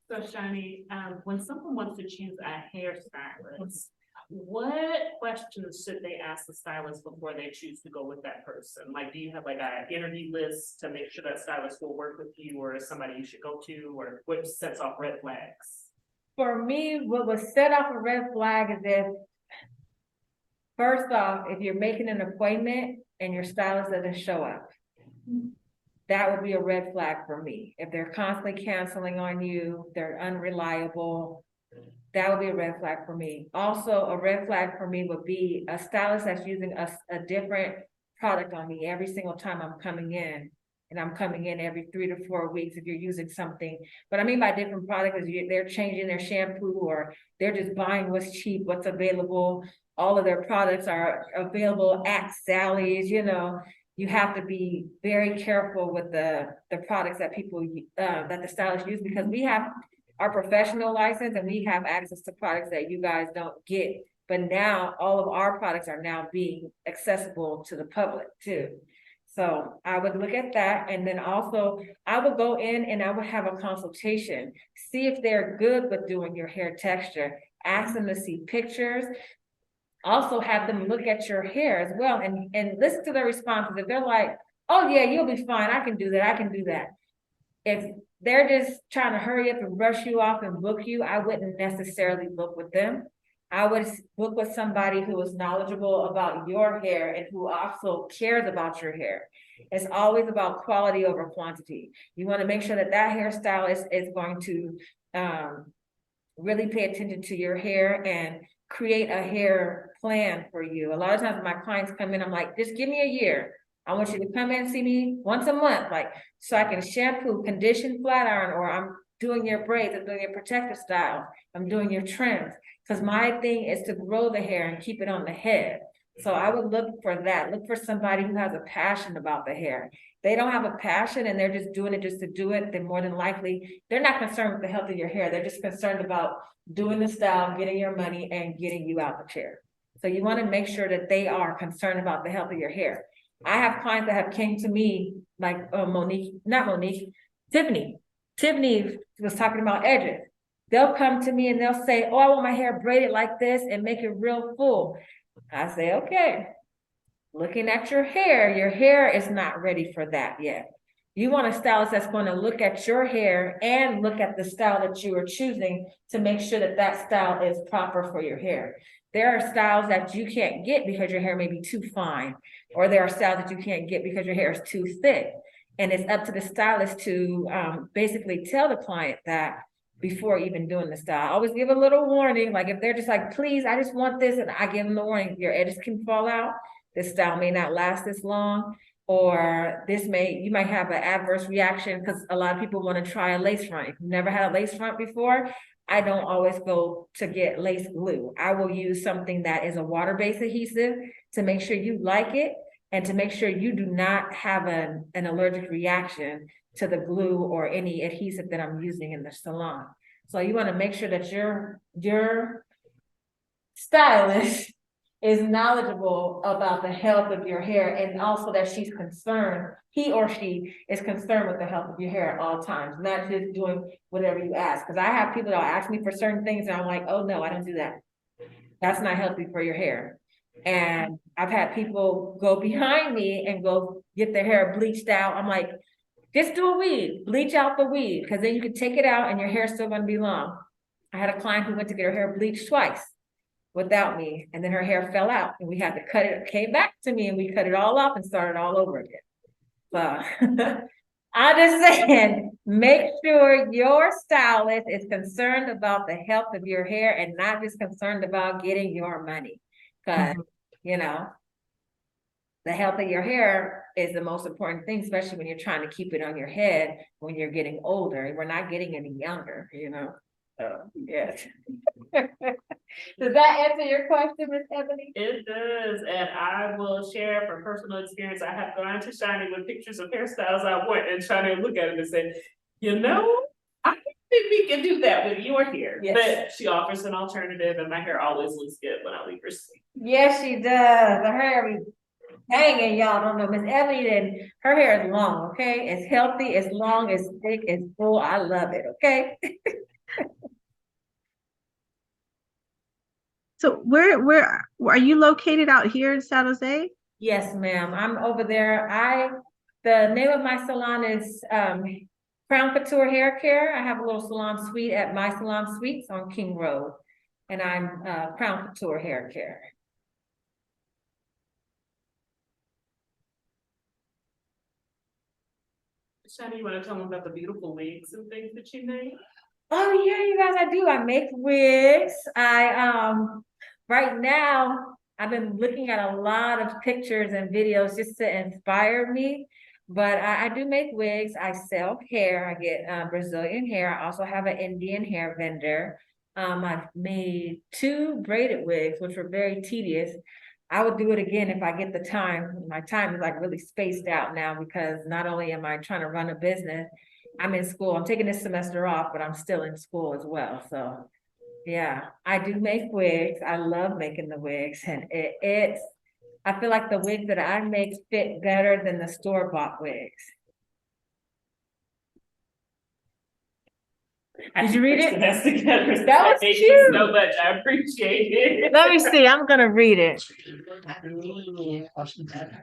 So Shawni, when someone wants to choose a hairstylist, what questions should they ask the stylist before they choose to go with that person? Like, do you have like an interview list to make sure that stylist will work with you, or is somebody you should go to, or what sets off red flags? For me, what would set off a red flag is if, first off, if you're making an appointment and your stylist doesn't show up. That would be a red flag for me. If they're constantly canceling on you, they're unreliable, that would be a red flag for me. Also, a red flag for me would be a stylist that's using a different product on me every single time I'm coming in. And I'm coming in every 3 to 4 weeks if you're using something. What I mean by different products is they're changing their shampoo, or they're just buying what's cheap, what's available. All of their products are available at Sally's, you know. You have to be very careful with the products that people, that the stylists use, because we have our professional license and we have access to products that you guys don't get. But now all of our products are now being accessible to the public too. So I would look at that, and then also I would go in and I would have a consultation, see if they're good with doing your hair texture, ask them to see pictures. Also have them look at your hair as well and listen to their responses. If they're like, oh yeah, you'll be fine, I can do that, I can do that. If they're just trying to hurry up and rush you off and book you, I wouldn't necessarily book with them. I would book with somebody who is knowledgeable about your hair and who also cares about your hair. It's always about quality over quantity. You want to make sure that that hairstylist is going to really pay attention to your hair and create a hair plan for you. A lot of times when my clients come in, I'm like, just give me a year. I want you to come in and see me once a month, like, so I can shampoo, condition, flat iron, or I'm doing your braids, I'm doing your protective style, I'm doing your trims. Because my thing is to grow the hair and keep it on the head. So I would look for that. Look for somebody who has a passion about the hair. They don't have a passion and they're just doing it just to do it, then more than likely, they're not concerned with the health of your hair. They're just concerned about doing the style, getting your money, and getting you out the chair. So you want to make sure that they are concerned about the health of your hair. I have clients that have came to me, like Tiffany. Tiffany was talking about edges. They'll come to me and they'll say, oh, I want my hair braided like this and make it real full. I say, okay, looking at your hair is not ready for that yet. You want a stylist that's going to look at your hair and look at the style that you are choosing to make sure that that style is proper for your hair. There are styles that you can't get because your hair may be too fine, or there are styles that you can't get because your hair is too thick. And it's up to the stylist to basically tell the client that before even doing the style. I always give a little warning, like if they're just like, please, I just want this, and I give them the warning, your edges can fall out, this style may not last this long, or you might have an adverse reaction because a lot of people want to try a lace front. If you've never had a lace front before, I don't always go to get lace glue. I will use something that is a water-based adhesive to make sure you like it and to make sure you do not have an allergic reaction to the glue or any adhesive that I'm using in the salon. So you want to make sure that your stylist is knowledgeable about the health of your hair, and also that he or she is concerned with the health of your hair at all times, not just doing whatever you ask. Because I have people that ask me for certain things and I'm like, oh no, I don't do that. That's not healthy for your hair. And I've had people go behind me and go get their hair bleached out. I'm like, just do a weave, bleach out the weave, because then you can take it out and your hair's still going to be long. I had a client who went to get her hair bleached twice without me, and then her hair fell out and we had to cut it, came back to me and we cut it all off and started all over again. So I'm just saying, make sure your stylist is concerned about the health of your hair and not just concerned about getting your money. Because, you know, the health of your hair is the most important thing, especially when you're trying to keep it on your head when you're getting older. We're not getting any younger, you know. So, yes. Does that answer your question, Miss Ebony? It does, and I will share from personal experience. I have gone to Shawni with pictures of hairstyles I want, and Shawni will look at it and say, you know, I don't think we can do that with your hair. Yes. But she offers an alternative, and my hair always looks good when I leave her seat. Yes, she does. Her hair be hanging, y'all don't know. Miss Ebony, then her hair is long, okay? It's healthy, it's long, it's thick, it's full. I love it, okay? So where are you located out here in San Jose? Yes, ma'am. I'm over there. The name of my salon is Crown Couture Hair Care. I have a little salon suite at My Salon Suites on King Road. And I'm Crown Couture Hair Care. Shawni, you wanna tell them about the beautiful wigs and things that you made? Oh yeah, you guys, I do. I make wigs. Right now, I've been looking at a lot of pictures and videos just to inspire me. But I do make wigs. I sell hair. I get Brazilian hair. I also have an Indian hair vendor. I've made 2 braided wigs, which were very tedious. I would do it again if I get the time. My time is like really spaced out now because not only am I trying to run a business, I'm in school. I'm taking this semester off, but I'm still in school as well. So yeah, I do make wigs. I love making the wigs, and I feel like the wigs that I make fit better than the store-bought wigs. Did you read it? That's together. That was Thank cute. you so much. I appreciate it. Let me see. I'm gonna read it.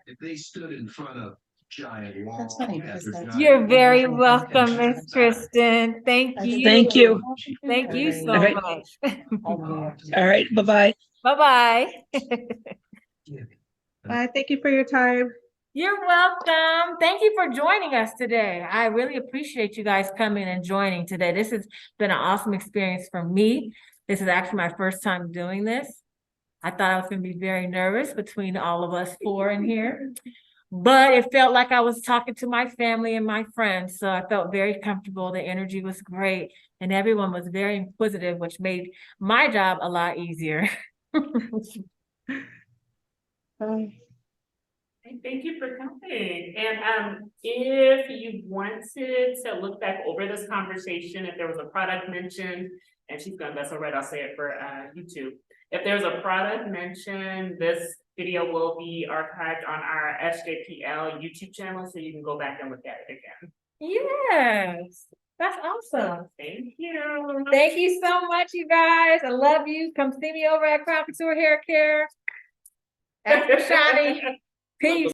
If they stood in front of giant walls. That's funny, because after that's- giant You're very walls, welcome, Miss Kristen. Thank you. Thank you. Thank you so All right. much. All right, bye-bye. Bye-bye. Thank you for your time. You're welcome. Thank you for joining us today. I really appreciate you guys coming and joining today. This has been an awesome experience for me. This is actually my first time doing this. I thought I was going to be very nervous between all of us 4 in here, but it felt like I was talking to my family and my friends. So I felt very comfortable. The energy was great and everyone was very inquisitive, which made my job a lot easier. Thank you for coming. And if you wanted to look back over this conversation, if there was a product mentioned, and she's gonna, that's all right, I'll say it for YouTube. If there's a product mentioned, this video will be archived on our SJPL YouTube channel, so you can go back and look at it again. Yes, that's awesome. Thank you. Thank you so much, you guys. I love you. Come see me over at Crown Couture Hair Care. After Shawni. Peace.